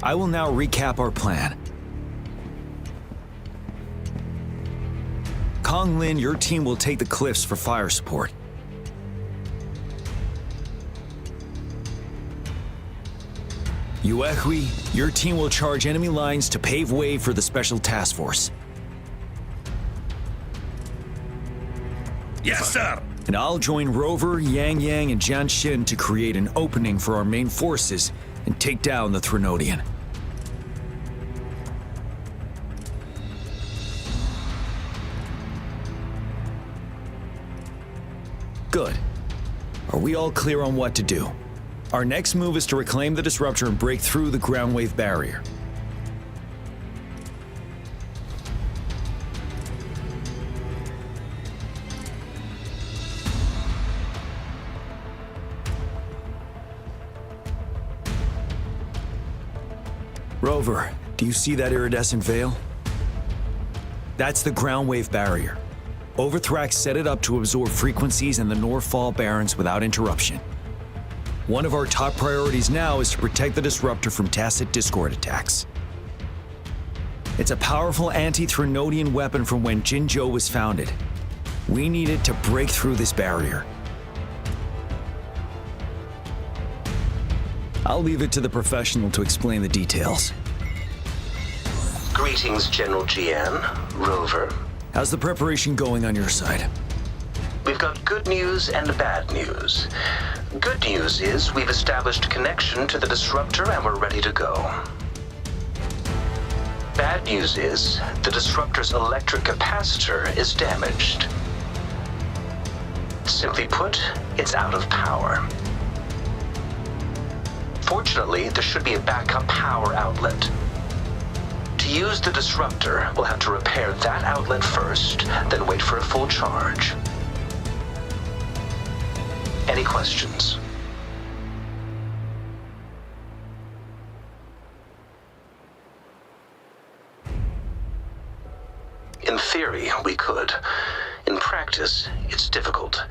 I will now recap our plan. Kong Lin, your team will take the cliffs for fire support. Yuehui, your team will charge enemy lines to pave way for the Special Task Force. Yes, sir! And I'll join Rover, Yang Yang, and Jian Xin to create an opening for our main forces and take down the Threnodian. Good. Are we all clear on what to do? Our next move is to reclaim the disruptor and break through the ground wave barrier. Rover, do you see that iridescent veil? That's the ground wave barrier. Overthrax set it up to absorb frequencies in the Northfall Barrens without interruption. One of our top priorities now is to protect the disruptor from tacit discord attacks. It's a powerful anti-Threnodian weapon from when Jinzhou was founded. We need it to break through this barrier. I'll leave it to the professional to explain the details. Greetings, General Jian, Rover. How's the preparation going on your side? We've got good news and bad news. Good news is we've established connection to the disruptor and we're ready to go. Bad news is the disruptor's electric capacitor is damaged. Simply put, it's out of power. Fortunately, there should be a backup power outlet. To use the disruptor, we'll have to repair that outlet first, then wait for a full charge. Any questions? In theory, we could. In practice, it's difficult.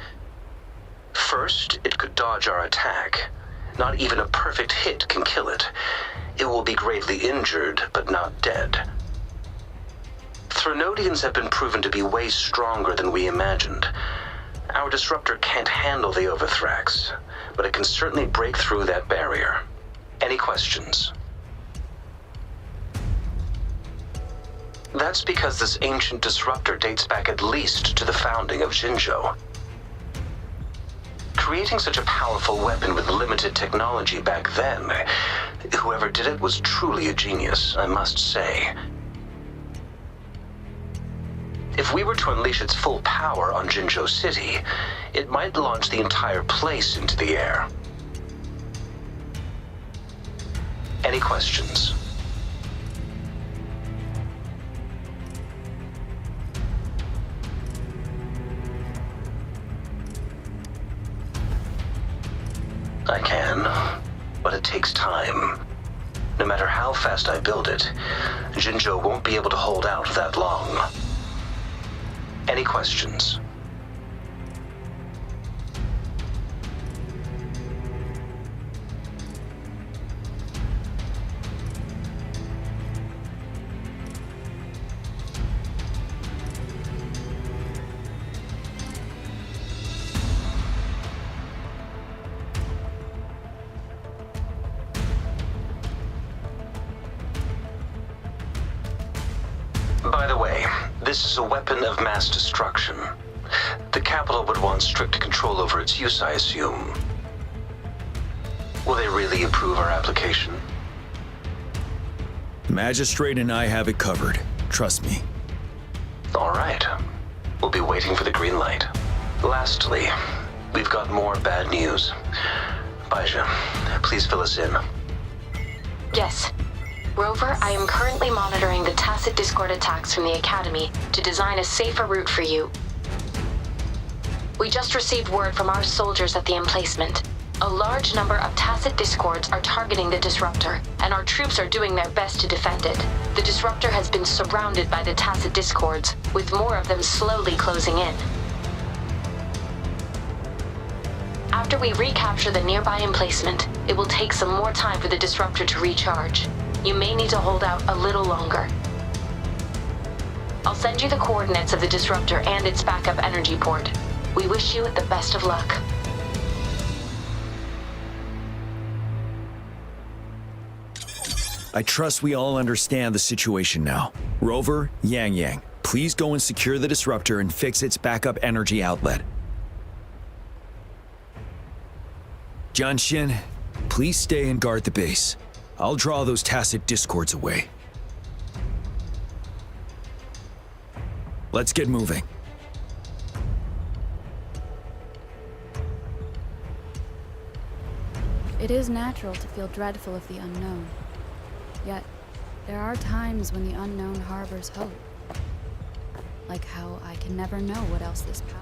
First, it could dodge our attack. Not even a perfect hit can kill it. It will be gravely injured, but not dead. Threnodians have been proven to be way stronger than we imagined. Our disruptor can't handle the Overthrax, but it can certainly break through that barrier. Any questions? That's because this ancient disruptor dates back at least to the founding of Jinzhou. Creating such a powerful weapon with limited technology back then, whoever did it was truly a genius, I must say. If we were to unleash its full power on Jinzhou City, it might launch the entire place into the air. Any questions? I can, but it takes time. No matter how fast I build it, Jinzhou won't be able to hold out that long. Any questions? By the way, this is a weapon of mass destruction. The capital would want strict control over its use, I assume. Will they really approve our application? Magistrate and I have it covered. Trust me. All right. We'll be waiting for the green light. Lastly, we've got more bad news. Baizha, please fill us in. Yes. Rover, I am currently monitoring the tacit discord attacks from the Academy to design a safer route for you. We just received word from our soldiers at the emplacement. A large number of tacit discords are targeting the disruptor, and our troops are doing their best to defend it. The disruptor has been surrounded by the tacit discords, with more of them slowly closing in. After we recapture the nearby emplacement, it will take some more time for the disruptor to recharge. You may need to hold out a little longer. I'll send you the coordinates of the disruptor and its backup energy port. We wish you the best of luck. I trust we all understand the situation now. Rover, Yang, please go and secure the disruptor and fix its backup energy outlet. Jianxin, please stay and guard the base. I'll draw those tacit discords away. Let's get moving. It is natural to feel dreadful of the unknown. Yet, there are times when the unknown harbors hope. Like how I can never know what else this power.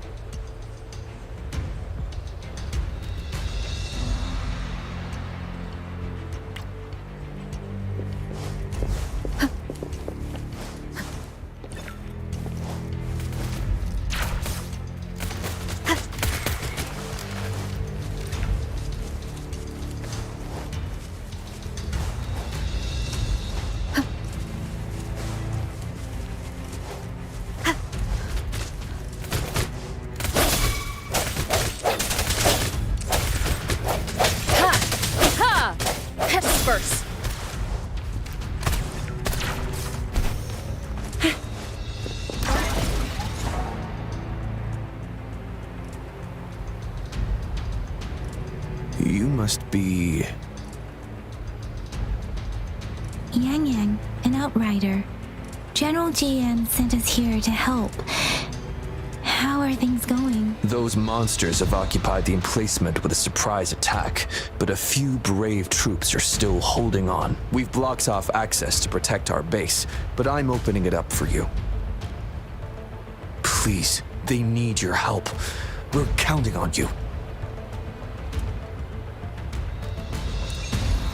Disperse. You must be... Yang, an outrider. General GN sent us here to help. How are things going? Those monsters have occupied the emplacement with a surprise attack, but a few brave troops are still holding on. We've blocked off access to protect our base, but I'm opening it up for you. Please, they need your help. We're counting on you.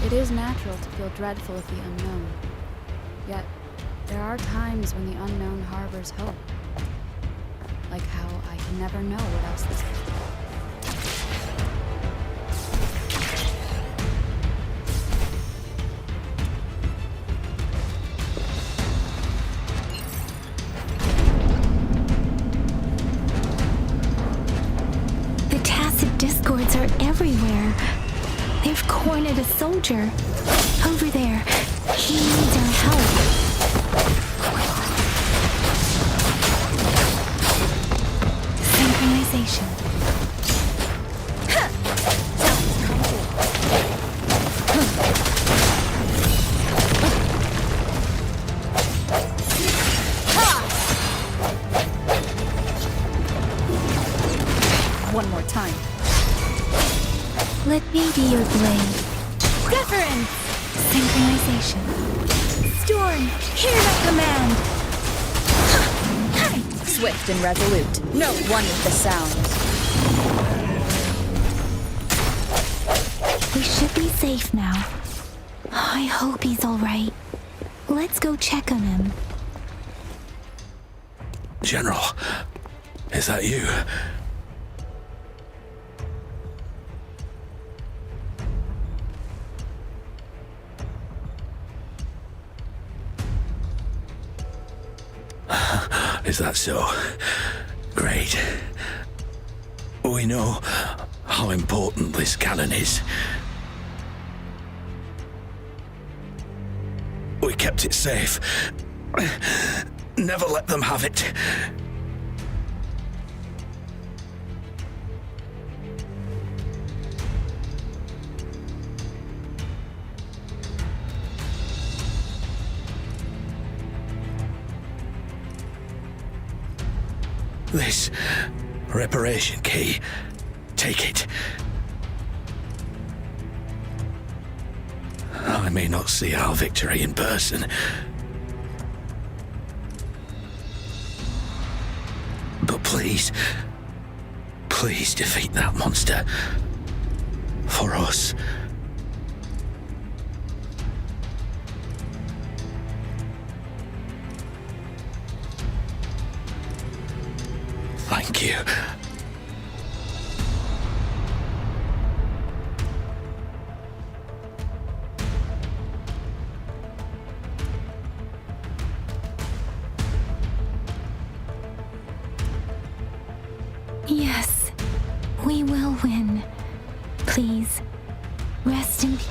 It is natural to feel dreadful of the unknown. Yet, there are times when the unknown harbors hope. Like how I can never know what else this is. The tacit discords are everywhere. They've cornered a soldier. Over there. He needs our help. Synchronization. One more time. Let me be your blade. Wuthering! Synchronization. Storm, hear my command! Swift and resolute. No one with the sound. We should be safe now. I hope he's all right. Let's go check on him. General, is that you? Is that so? Great. We know how important this cannon is. We kept it safe. Never let them have it. This reparation key. Take it. I may not see our victory in person, but please defeat that monster. For us. Thank you. Yes, we will win. Please, rest in peace.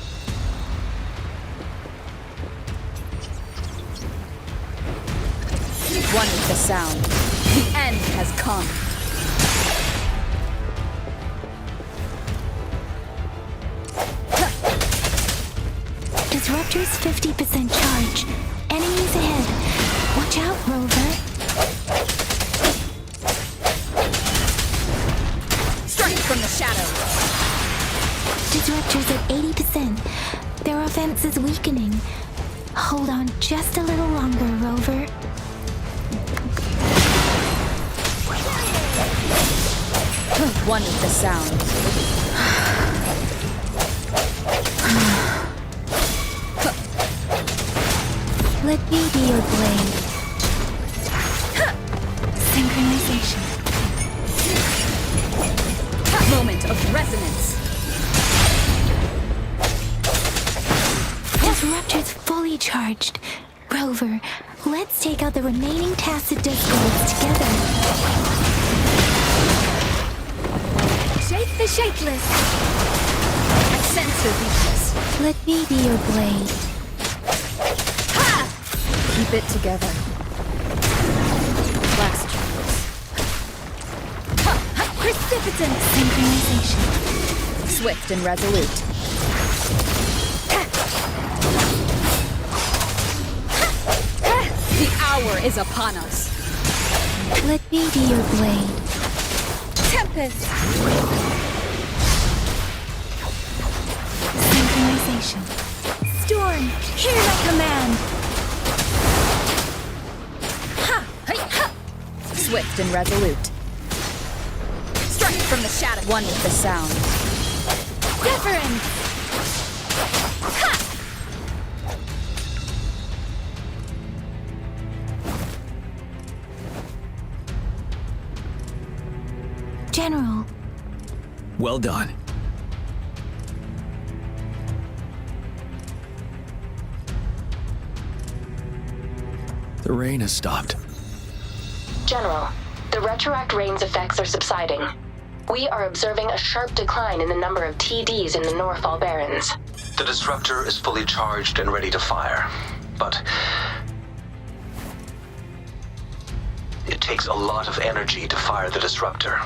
One with the sound. The end has come. Disruptor's 50% charge. Enemies ahead. Watch out, Rover. Strike from the shadows. Disruptor's at 80%. Their offense is weakening. Hold on just a little longer, Rover. One with the sound. Let me be your blade. Synchronization. Moment of resonance. Disruptor's fully charged. Rover, let's take out the remaining tacit discords together. Shake the shakeless. I sense your weakness. Let me be your blade. Ha! Keep it together. Last chance. Precipitant synchronization. Swift and resolute. The hour is upon us. Let me be your blade. Tempest! Synchronization. Storm, hear my command. Ha! Hey, ha! Swift and resolute. Strike from the shadow. One with the sound. Wuthering! Ha! General. Well done. The rain has stopped. General, the retroact rain's effects are subsiding. We are observing a sharp decline in the number of TDs in the Northall Barrens. The disruptor is fully charged and ready to fire, but it takes a lot of energy to fire the disruptor.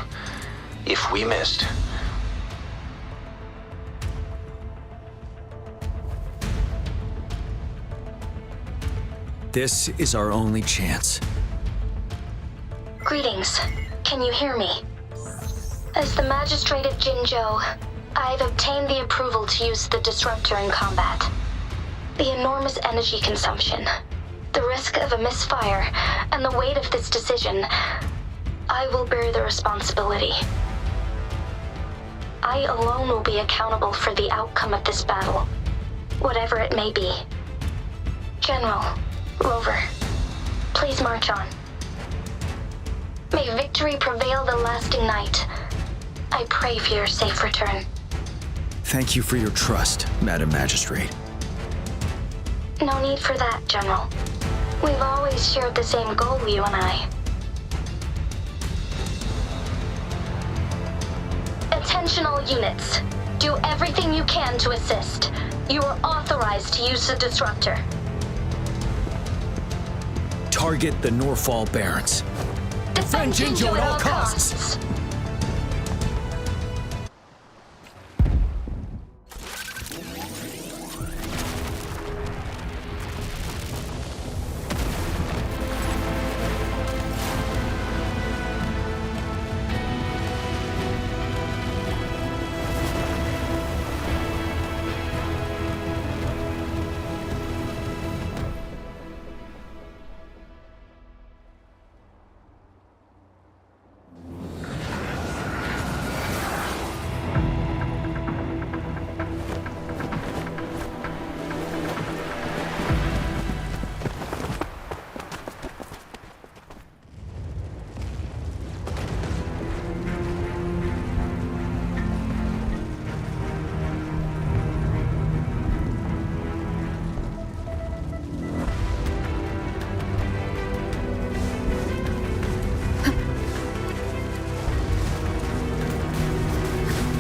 If we missed, This is our only chance. Greetings. Can you hear me? As the Magistrate of Jinzhou, I've obtained the approval to use the disruptor in combat. The enormous energy consumption, the risk of a misfire, and the weight of this decision, I will bear the responsibility. I alone will be accountable for the outcome of this battle, whatever it may be. General, Rover, please march on. May victory prevail the lasting night. I pray for your safe return. Thank you for your trust, Madam Magistrate. No need for that, General. We've always shared the same goal, you and I. Attention all units. Do everything you can to assist. You are authorized to use the disruptor. Target the Norfall Barrens. Defend Jinjo at all costs.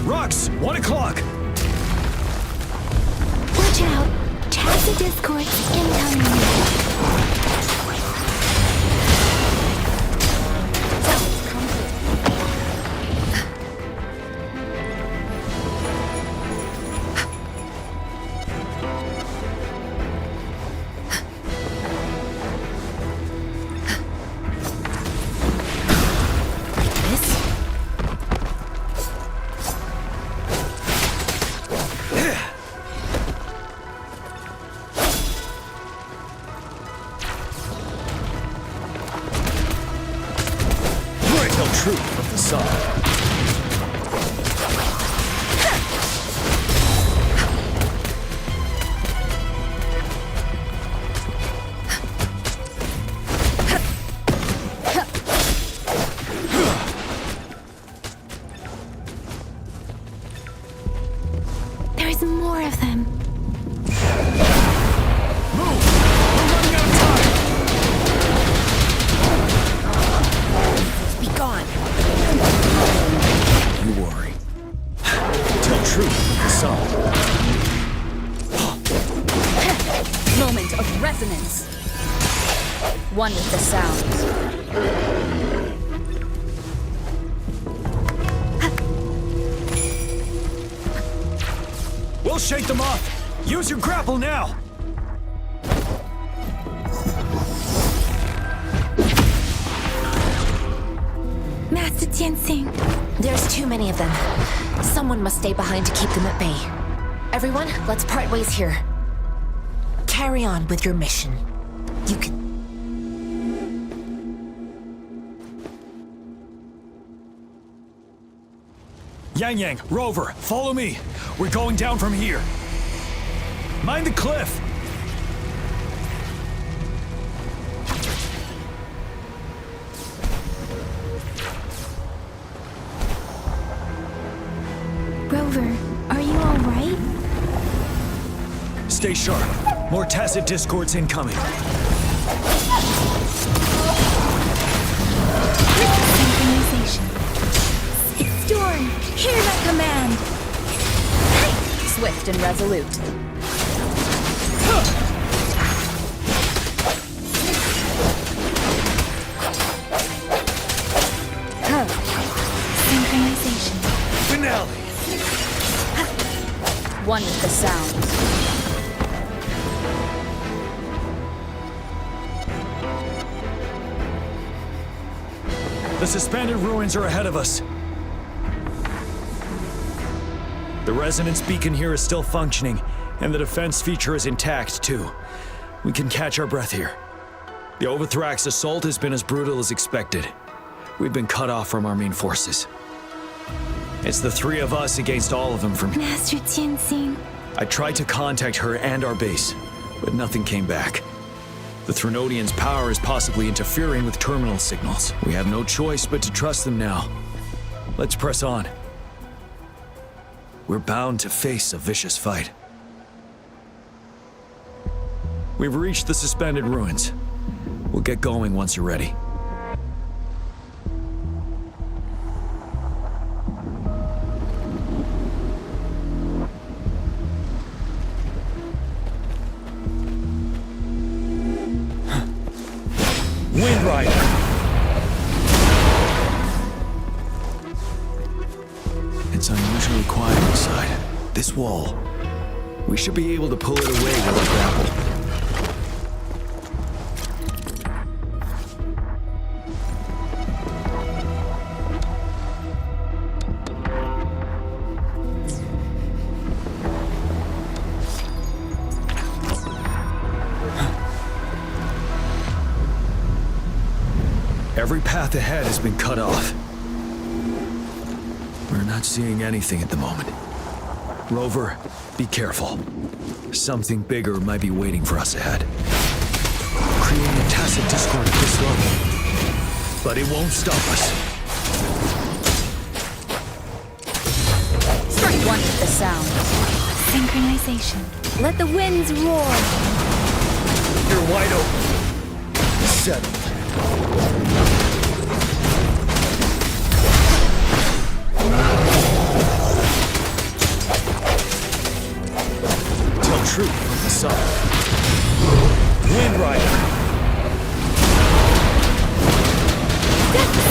Rux, 1 o'clock! Watch out! Tacit discords incoming. Troop of the sun. There's more of them. Move! We're running out of time! Be gone. You worry. Tell truth with the sun. Moment of resonance. One with the sounds. We'll shake them off. Use your grapple now. Master Jinsing. There's too many of them. Someone must stay behind to keep them at bay. Everyone, let's part ways here. Carry on with your mission. You can... Yang Yang, Rover, follow me. We're going down from here. Mind the cliff. Rover, are you all right? Stay sharp. More tacit discords incoming. Synchronization. It's Storm! Hear that command! Swift and resolute. Synchronization. Finale. One with the sounds. The suspended ruins are ahead of us. The resonance beacon here is still functioning, And the defense feature is intact, too. We can catch our breath here. The Overthrax assault has been as brutal as expected. We've been cut off from our main forces. It's the three of us against all of them from here. Master Tenzin. I tried to contact her and our base, but nothing came back. The Threnodians' power is possibly interfering with terminal signals. We have no choice but to trust them now. Let's press on. We're bound to face a vicious fight. We've reached the suspended ruins. We'll get going once you're ready. Wind Rider! It's unusually quiet inside. This wall. We should be able to pull it away with a grapple. Every path ahead has been cut off. We're not seeing anything at the moment. Rover, be careful. Something bigger might be waiting for us ahead. Creating a tacit discord at this level. But it won't stop us. Strike one with the sound. Synchronization. Let the winds roar. You're wide open. Settled. Tell truth from the sun. Wind Rider.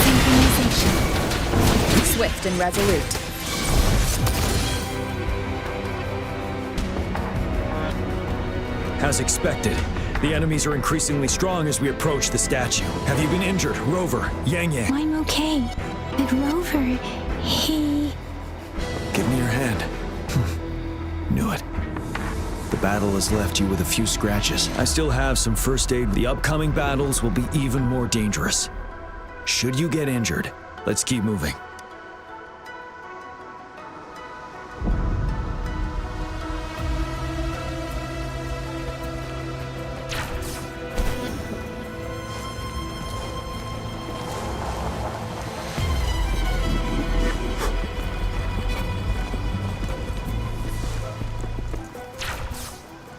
Synchronization. Swift and resolute. As expected, the enemies are increasingly strong as we approach the statue. Have you been injured, Rover? Yang Yang? I'm okay. But Rover, he... Give me your hand. Knew it. The battle has left you with a few scratches. I still have some first aid. The upcoming battles will be even more dangerous. Should you get injured, let's keep moving.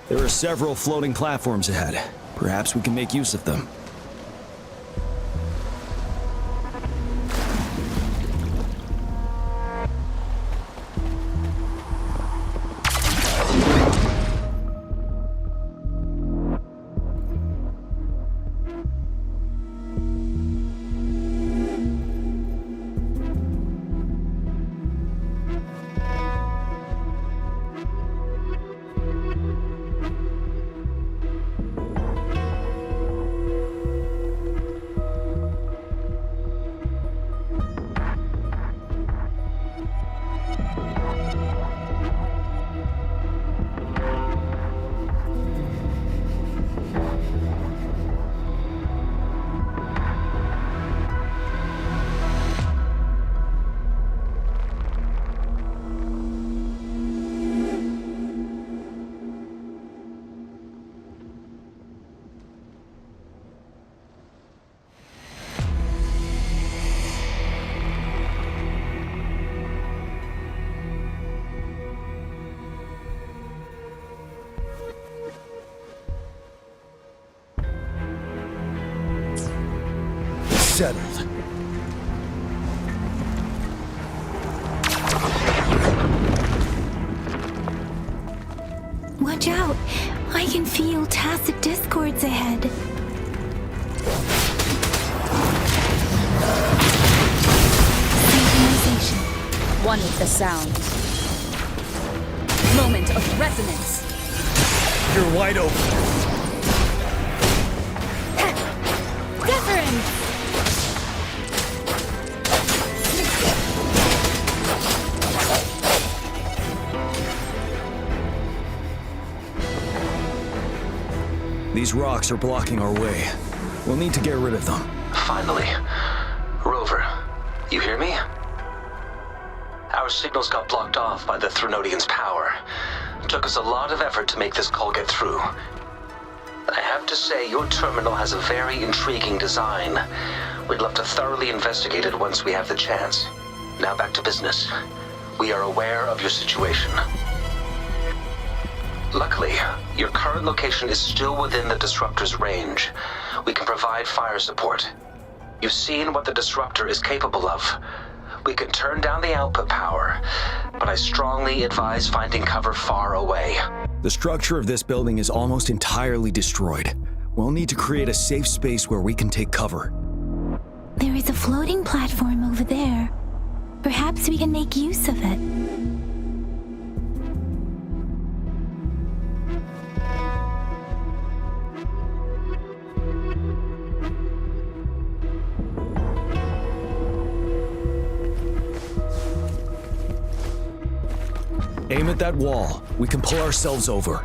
There are several floating platforms ahead. Perhaps we can make use of them. Settled. Watch out! I can feel tacit discords ahead. Synchronization. One with the sound. Moment of resonance. You're wide open. Wuthering! These rocks are blocking our way. We'll need to get rid of them. Finally. Rover, you hear me? Our signals got blocked off by the Threnodians' power. Took us a lot of effort to make this call get through. I have to say, your terminal has a very intriguing design. We'd love to thoroughly investigate it once we have the chance. Now back to business. We are aware of your situation. Luckily, your current location is still within the Disruptor's range. We can provide fire support. You've seen what the Disruptor is capable of. We can turn down the output power, but I strongly advise finding cover far away. The structure of this building is almost entirely destroyed. We'll need to create a safe space where we can take cover. There is a floating platform over there. Perhaps we can make use of it. Aim at that wall. We can pull ourselves over.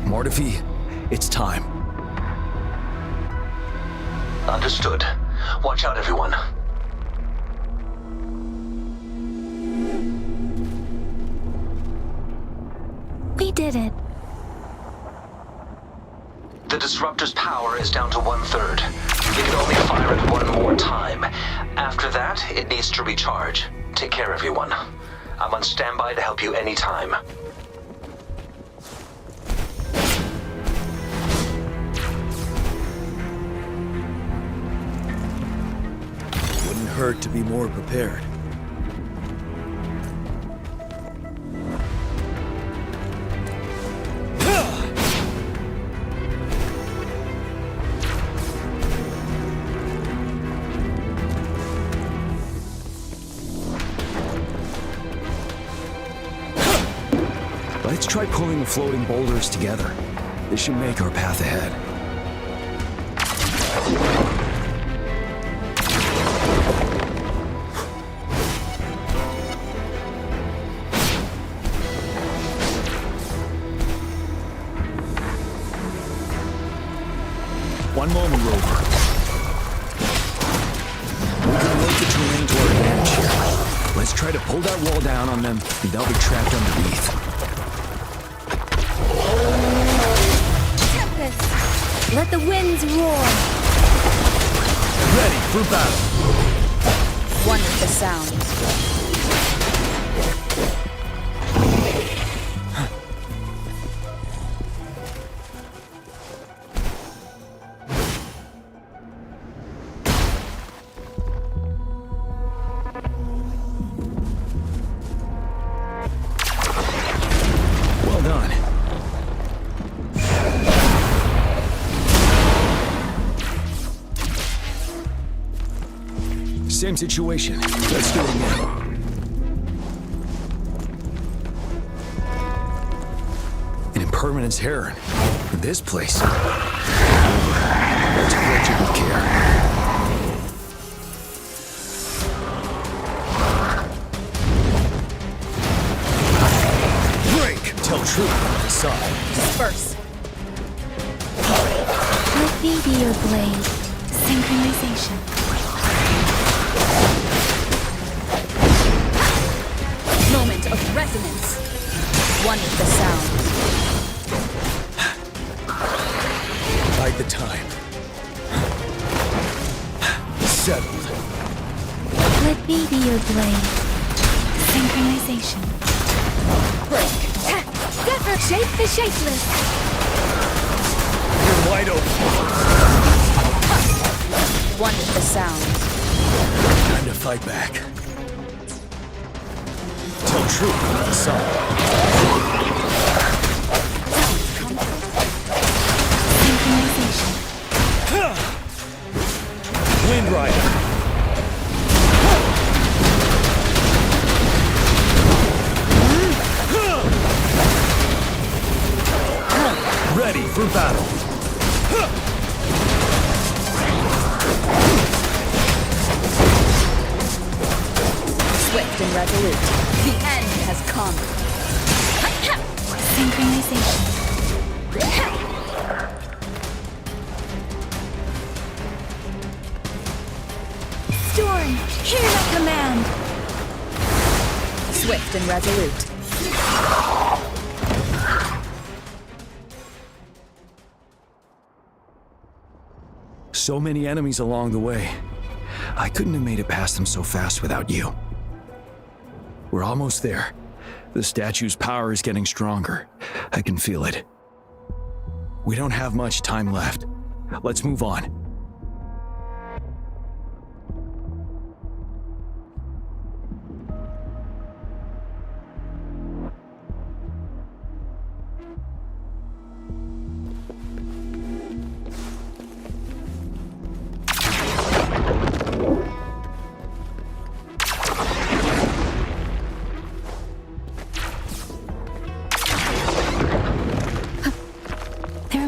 Mortifi, it's time. Understood. Watch out, everyone. We did it. The Disruptor's power is down to 1/3. It can only fire it one more time. After that, it needs to recharge. Take care, everyone. I'm on standby to help you anytime. Wouldn't hurt to be more prepared. Let's try pulling the floating boulders together. This should make our path ahead. One moment, Rover. We can work the terrain to our advantage here. Let's try to pull that wall down on them, and they'll be trapped underneath. Let the winds roar. Ready for battle. One with the sound. Well done. Same situation. Let's do it again. An impermanence heron. This place. Let's approach it with care. Break! Tell truth. Side. Disperse. Let me be your blade. Synchronization. Moment of resonance. One with the sound. Bide the time. Settled. Let me be your blade. Synchronization. Break. Zephyr shape the shapeless. You're wide open. One with the sound. Time to fight back. Tell truth. Son. Synchronization. Wind Rider. Ready for battle. Swift and resolute. calm. Synchronization. Storm, hear my command! Swift and resolute. So many enemies along the way. I couldn't have made it past them so fast without you. We're almost there. The statue's power is getting stronger. I can feel it. We don't have much time left. Let's move on.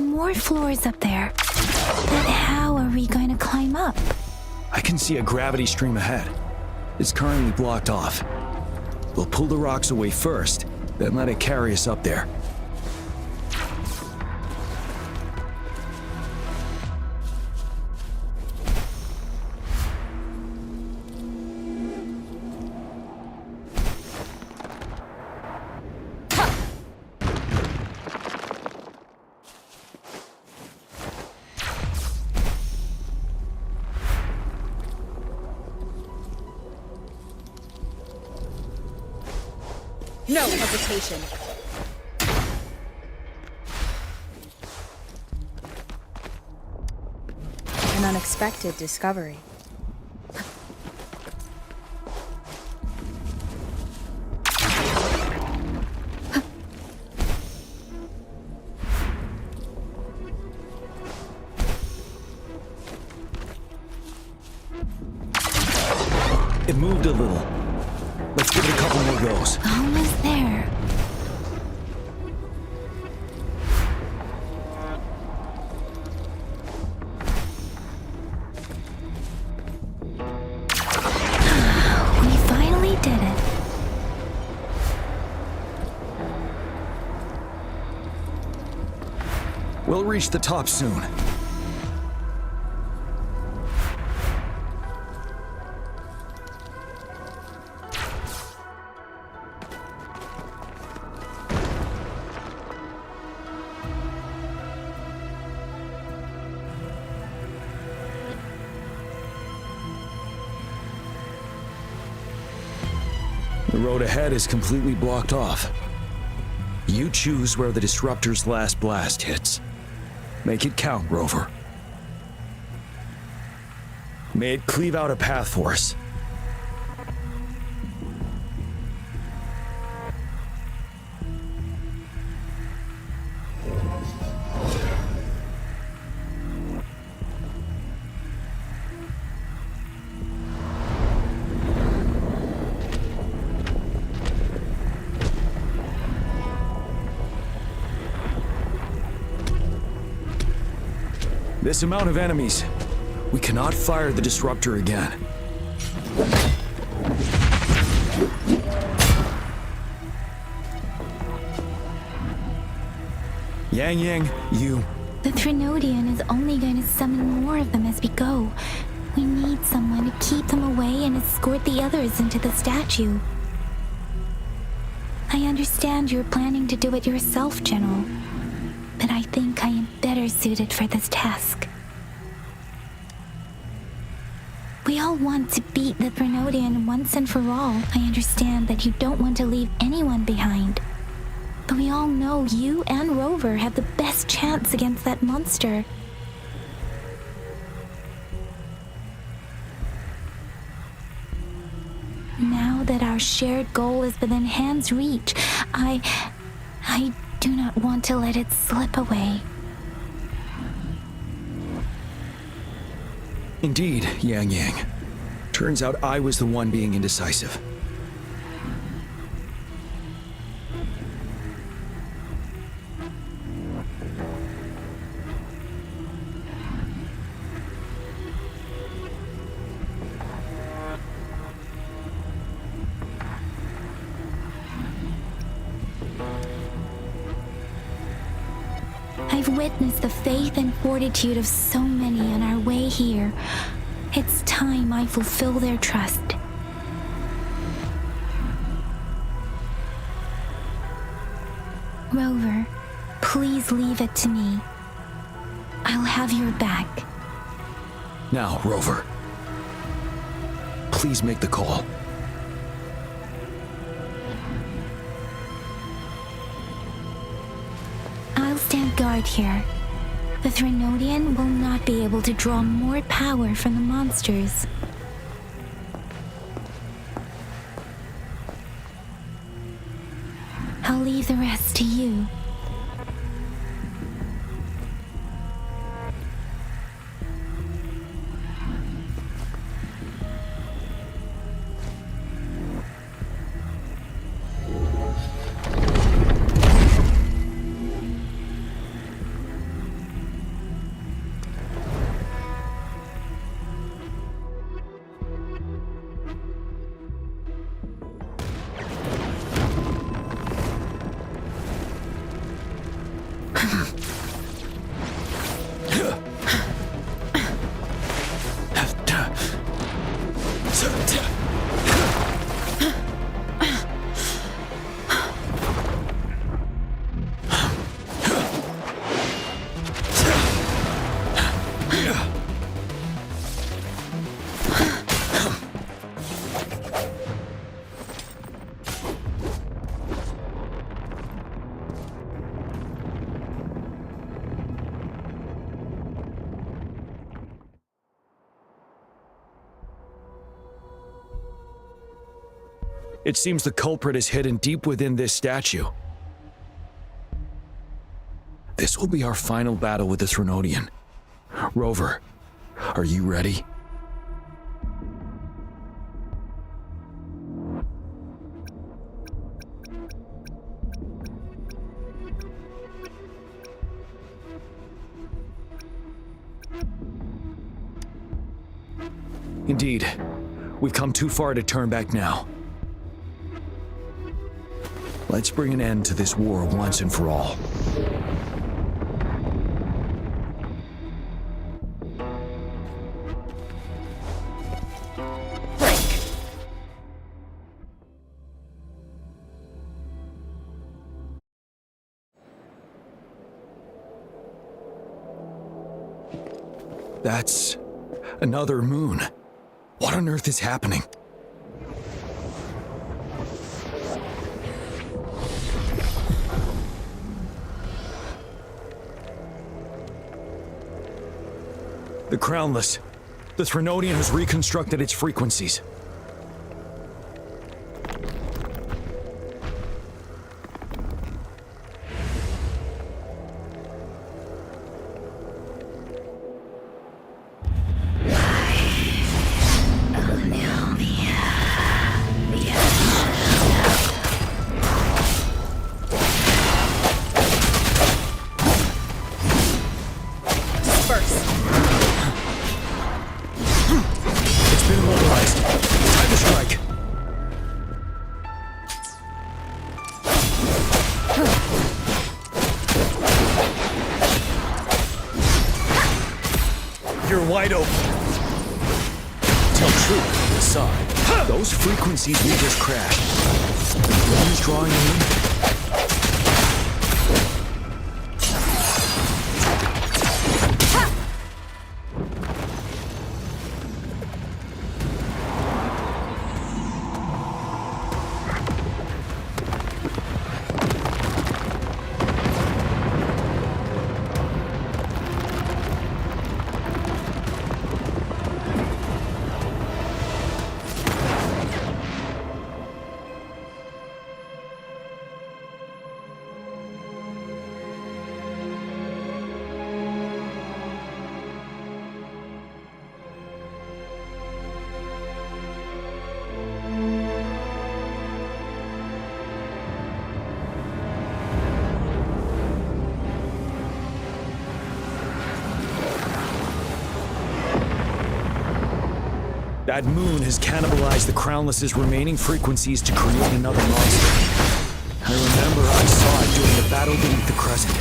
More floors up there. But how are we going to climb up? I can see a gravity stream ahead. It's currently blocked off. We'll pull the rocks away first, then let it carry us up there. No hesitation. An unexpected discovery. It moved a little. Let's give it a couple more goes. Almost there. We finally did it. We'll reach the top soon. The road ahead is completely blocked off. You choose where the disruptor's last blast hits. Make it count, Rover. May it cleave out a path for us. This amount of enemies. We cannot fire the disruptor again. Yang, you... The Threnodian is only going to summon more of them as we go. We need someone to keep them away and escort the others into the statue. I understand you're planning to do it yourself, General. But I think I am better suited for this task. We all want to beat the Threnodian once and for all. I understand that you don't want to leave anyone behind. But we all know you and Rover have the best chance against that monster. Now that our shared goal is within hand's reach, I do not want to let it slip away. Indeed, Yang. Turns out I was the one being indecisive. I've witnessed the faith and fortitude of so many on our way here. It's time I fulfill their trust. Rover, please leave it to me. I'll have your back. Now, Rover. Please make the call. I'll stand guard here. The Threnodian will not be able to draw more power from the monsters. I'll leave the rest to you. It seems the culprit is hidden deep within this statue. This will be our final battle with the Threnodian. Rover, are you ready? Indeed, we've come too far to turn back now. Let's bring an end to this war once and for all. That's another moon. What on earth is happening? The Crownless. The Threnodian has reconstructed its frequencies. Wide open. Tell Troop on the side. Those frequencies we just crashed. Who's drawing in? That moon has cannibalized the Crownless's remaining frequencies to create another monster. I remember I saw it during the battle beneath the crescent.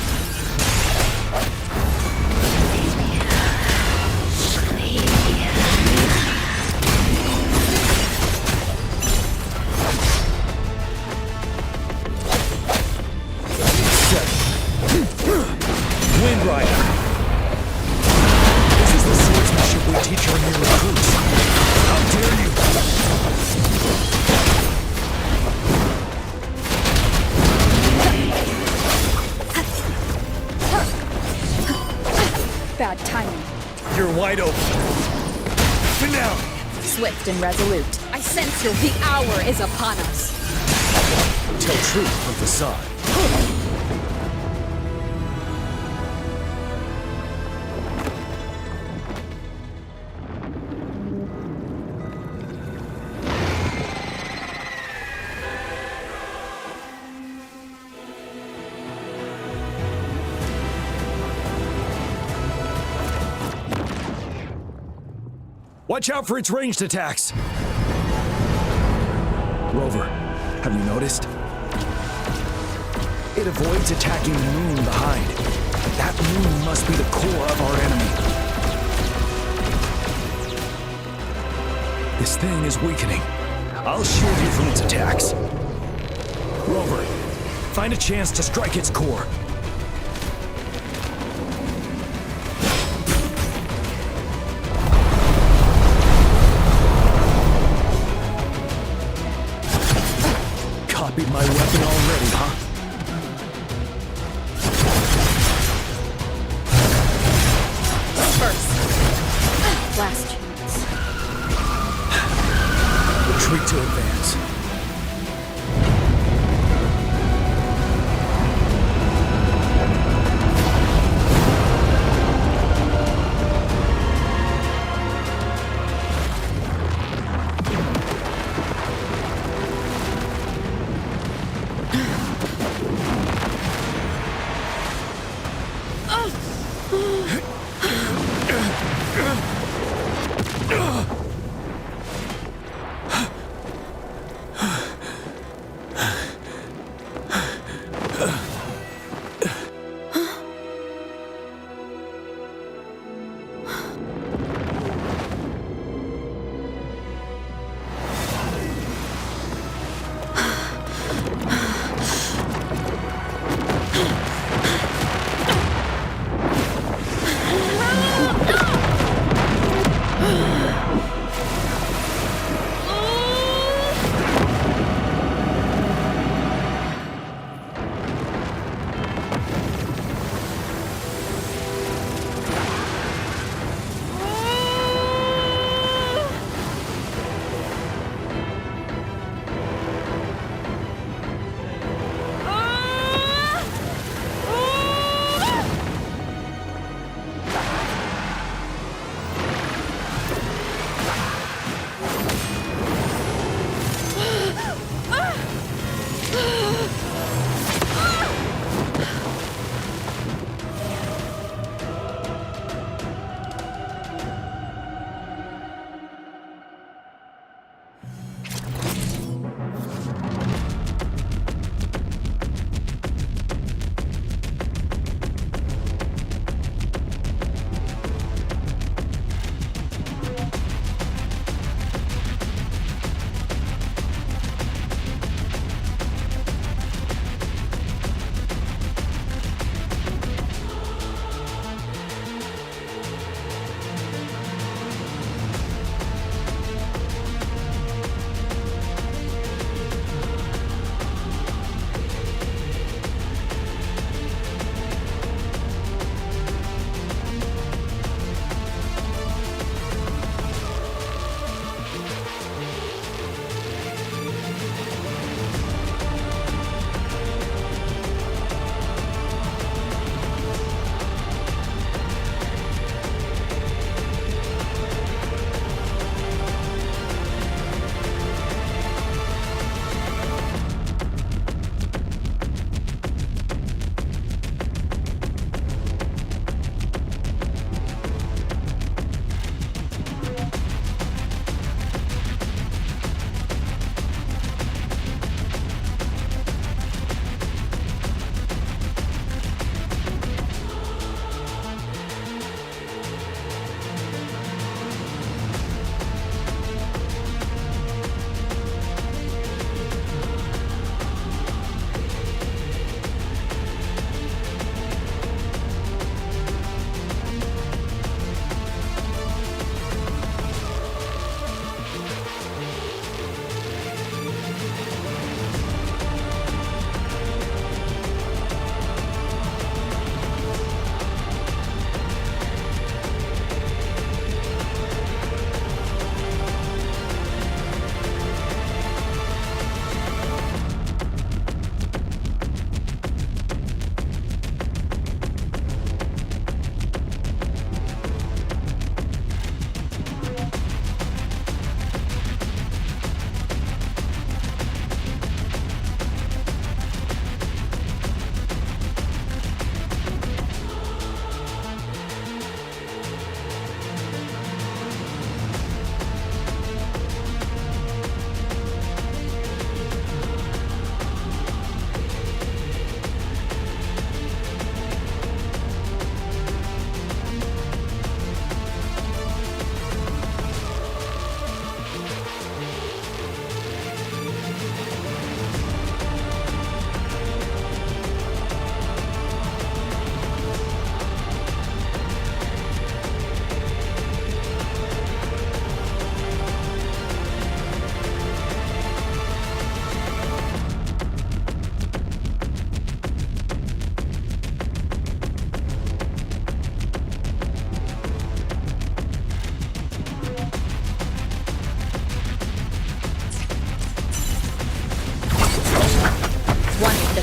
Man down! Swift and resolute, I sense the hour is upon us. Tell truth from facade. Watch out for its ranged attacks! Rover, have you noticed? It avoids attacking the moon behind. That moon must be the core of our enemy. This thing is weakening. I'll shield you from its attacks. Rover, find a chance to strike its core. Copied my weapon already, huh? First. Last chance. Retreat to advance.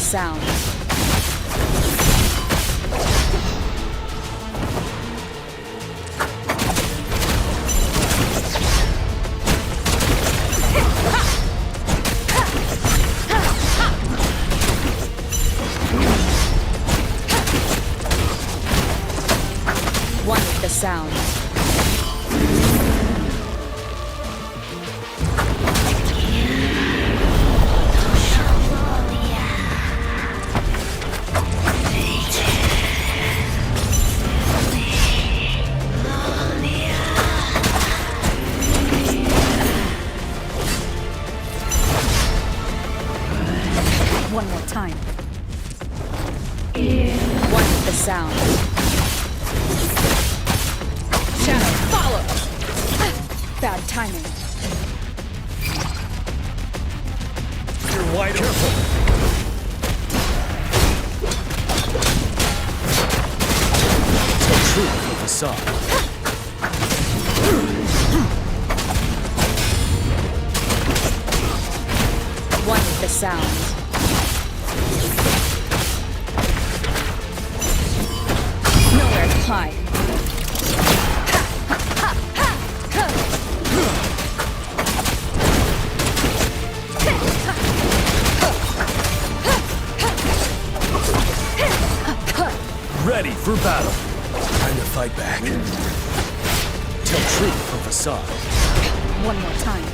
sound. One with the sound. One more time. One with the sound. Shadow, follow! Bad timing. You're wide open. Tell truth from facade. One with the sound. Nowhere to hide. Ready for battle. Time to fight back. Tell truth from facade. One more time.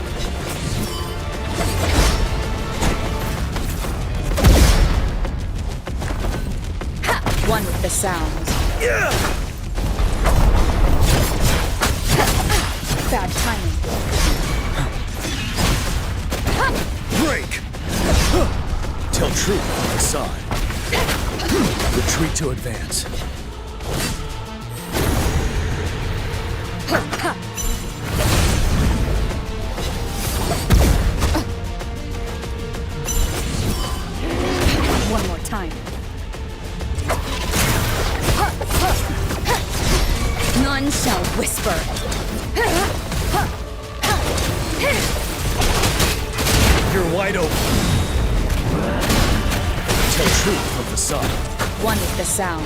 One with the sound. Bad timing. Break! Tell truth from facade. Retreat to advance. One more time. None shall whisper. You're wide open. Tell truth from facade. One with the sound.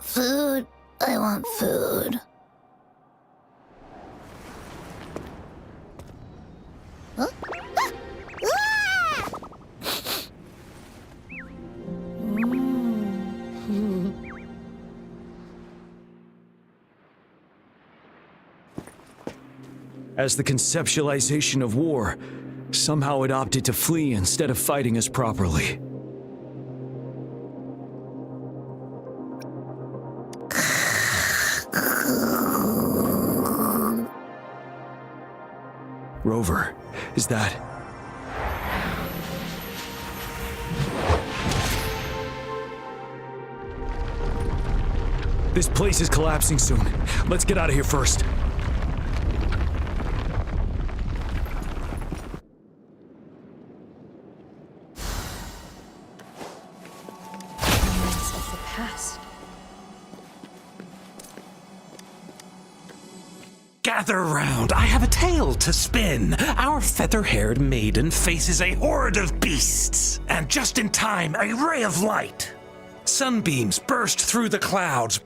Food. I want food. Huh? As the conceptualization of war, somehow it opted to flee instead of fighting us properly. Rover, is that... This place is collapsing soon. Let's get out of here first. Of the past. Gather round, I have a tale to spin. Our feather-haired maiden faces a horde of beasts. And just in time, a ray of light. Sunbeams burst through the clouds,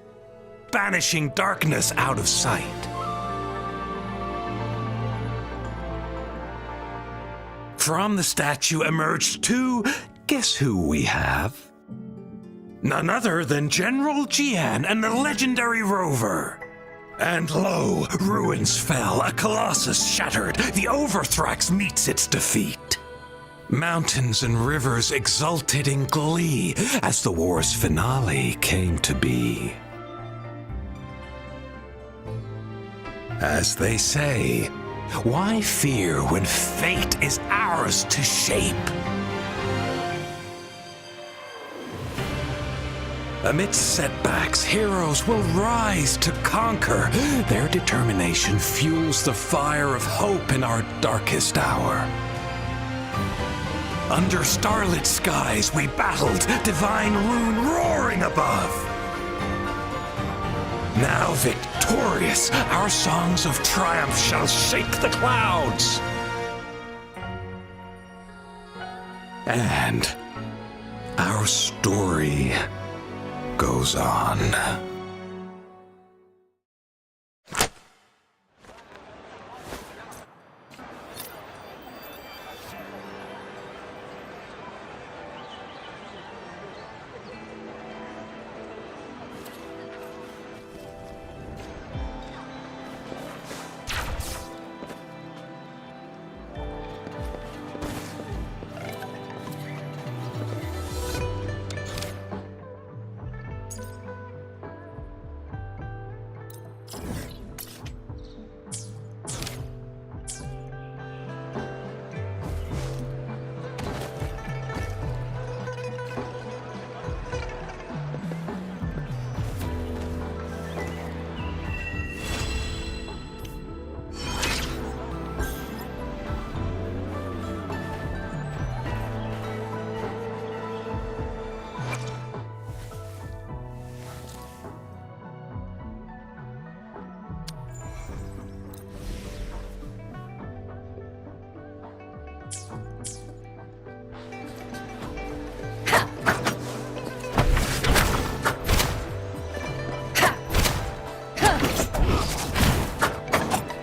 banishing darkness out of sight. From the statue emerged two, guess who we have? None other than General Jian and the legendary Rover. And lo, ruins fell, a colossus shattered, the Overthrax meets its defeat. Mountains and rivers exulted in glee as the war's finale came to be. As they say, why fear when fate is ours to shape? Amidst setbacks, heroes will rise to conquer. Their determination fuels the fire of hope in our darkest hour. Under starlit skies we battled, divine rune roaring above. Now victorious, our songs of triumph shall shake the clouds. And our story goes on.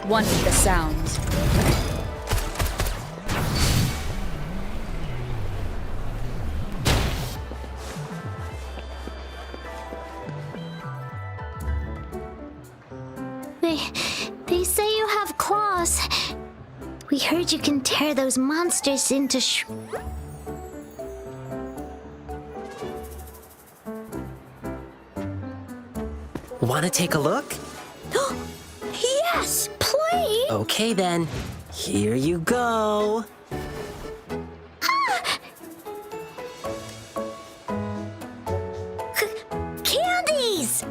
One with the sounds. They say you have claws. We heard you can tear those monsters into Want to take a look? Yes, please! Okay then, here you go. Candies!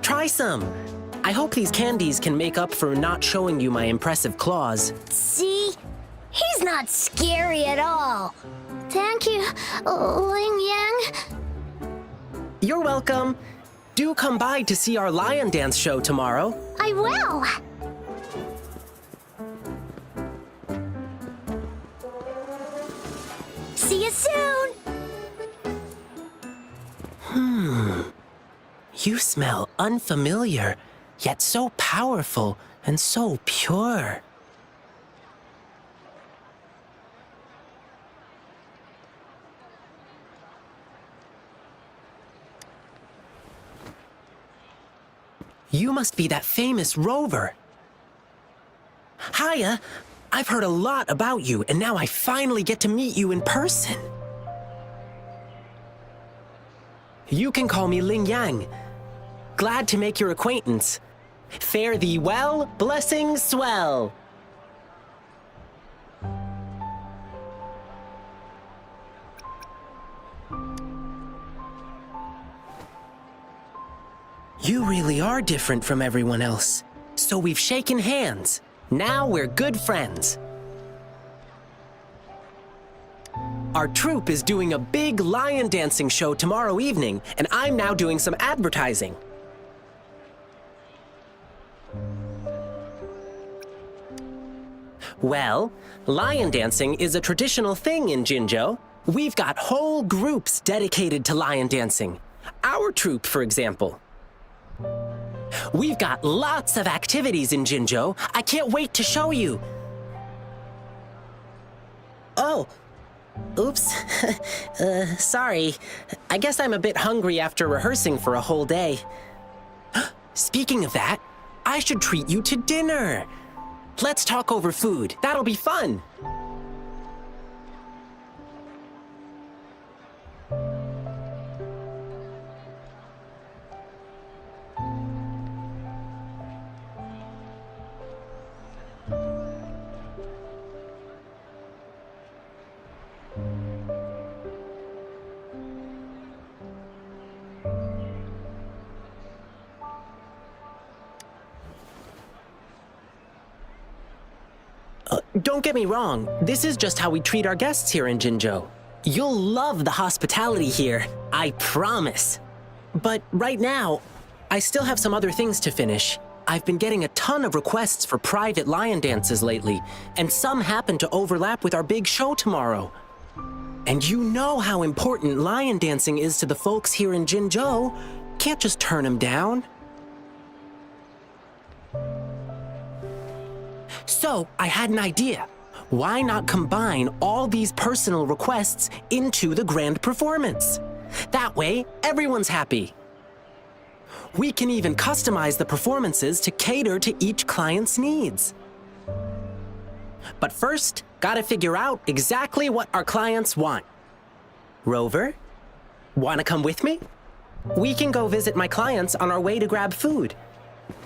Try some. I hope these candies can make up for not showing you my impressive claws. See? He's not scary at all. Thank you, Ling Yang. You're welcome. Do come by to see our lion dance show tomorrow. I will. See you soon. You smell unfamiliar, yet so powerful and so pure. You must be that famous Rover. Hiya, I've heard a lot about you, and now I finally get to meet you in person. You can call me Ling Yang. Glad to make your acquaintance. Fare thee well, blessings swell. You really are different from everyone else. So we've shaken hands. Now we're good friends. Our troupe is doing a big lion dancing show tomorrow evening, and I'm now doing some advertising. Well, lion dancing is a traditional thing in Jinzhou. We've got whole groups dedicated to lion dancing. Our troupe, for example. We've got lots of activities in Jinzhou. I can't wait to show you. Oh. Oops. Sorry. I guess I'm a bit hungry after rehearsing for a whole day. Speaking of that, I should treat you to dinner. Let's talk over food. That'll be fun. Don't get me wrong, this is just how we treat our guests here in Jinzhou. You'll love the hospitality here, I promise. But right now, I still have some other things to finish. I've been getting a ton of requests for private lion dances lately, and some happen to overlap with our big show tomorrow. And you know how important lion dancing is to the folks here in Jinzhou. Can't just turn them down. So, I had an idea. Why not combine all these personal requests into the grand performance? That way, everyone's happy. We can even customize the performances to cater to each client's needs. But first, gotta figure out exactly what our clients want. Rover, wanna come with me? We can go visit my clients on our way to grab food.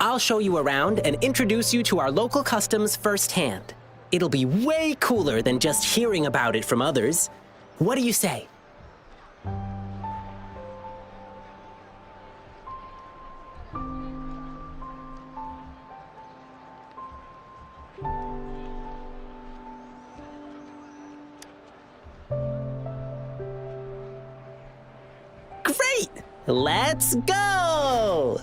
I'll show you around and introduce you to our local customs firsthand. It'll be way cooler than just hearing about it from others. What do you say? Great! Let's go!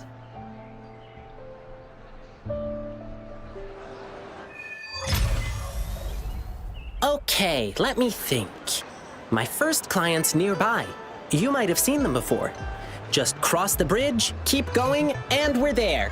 Okay, let me think. My first client's nearby. You might have seen them before. Just cross the bridge, keep going, and we're there.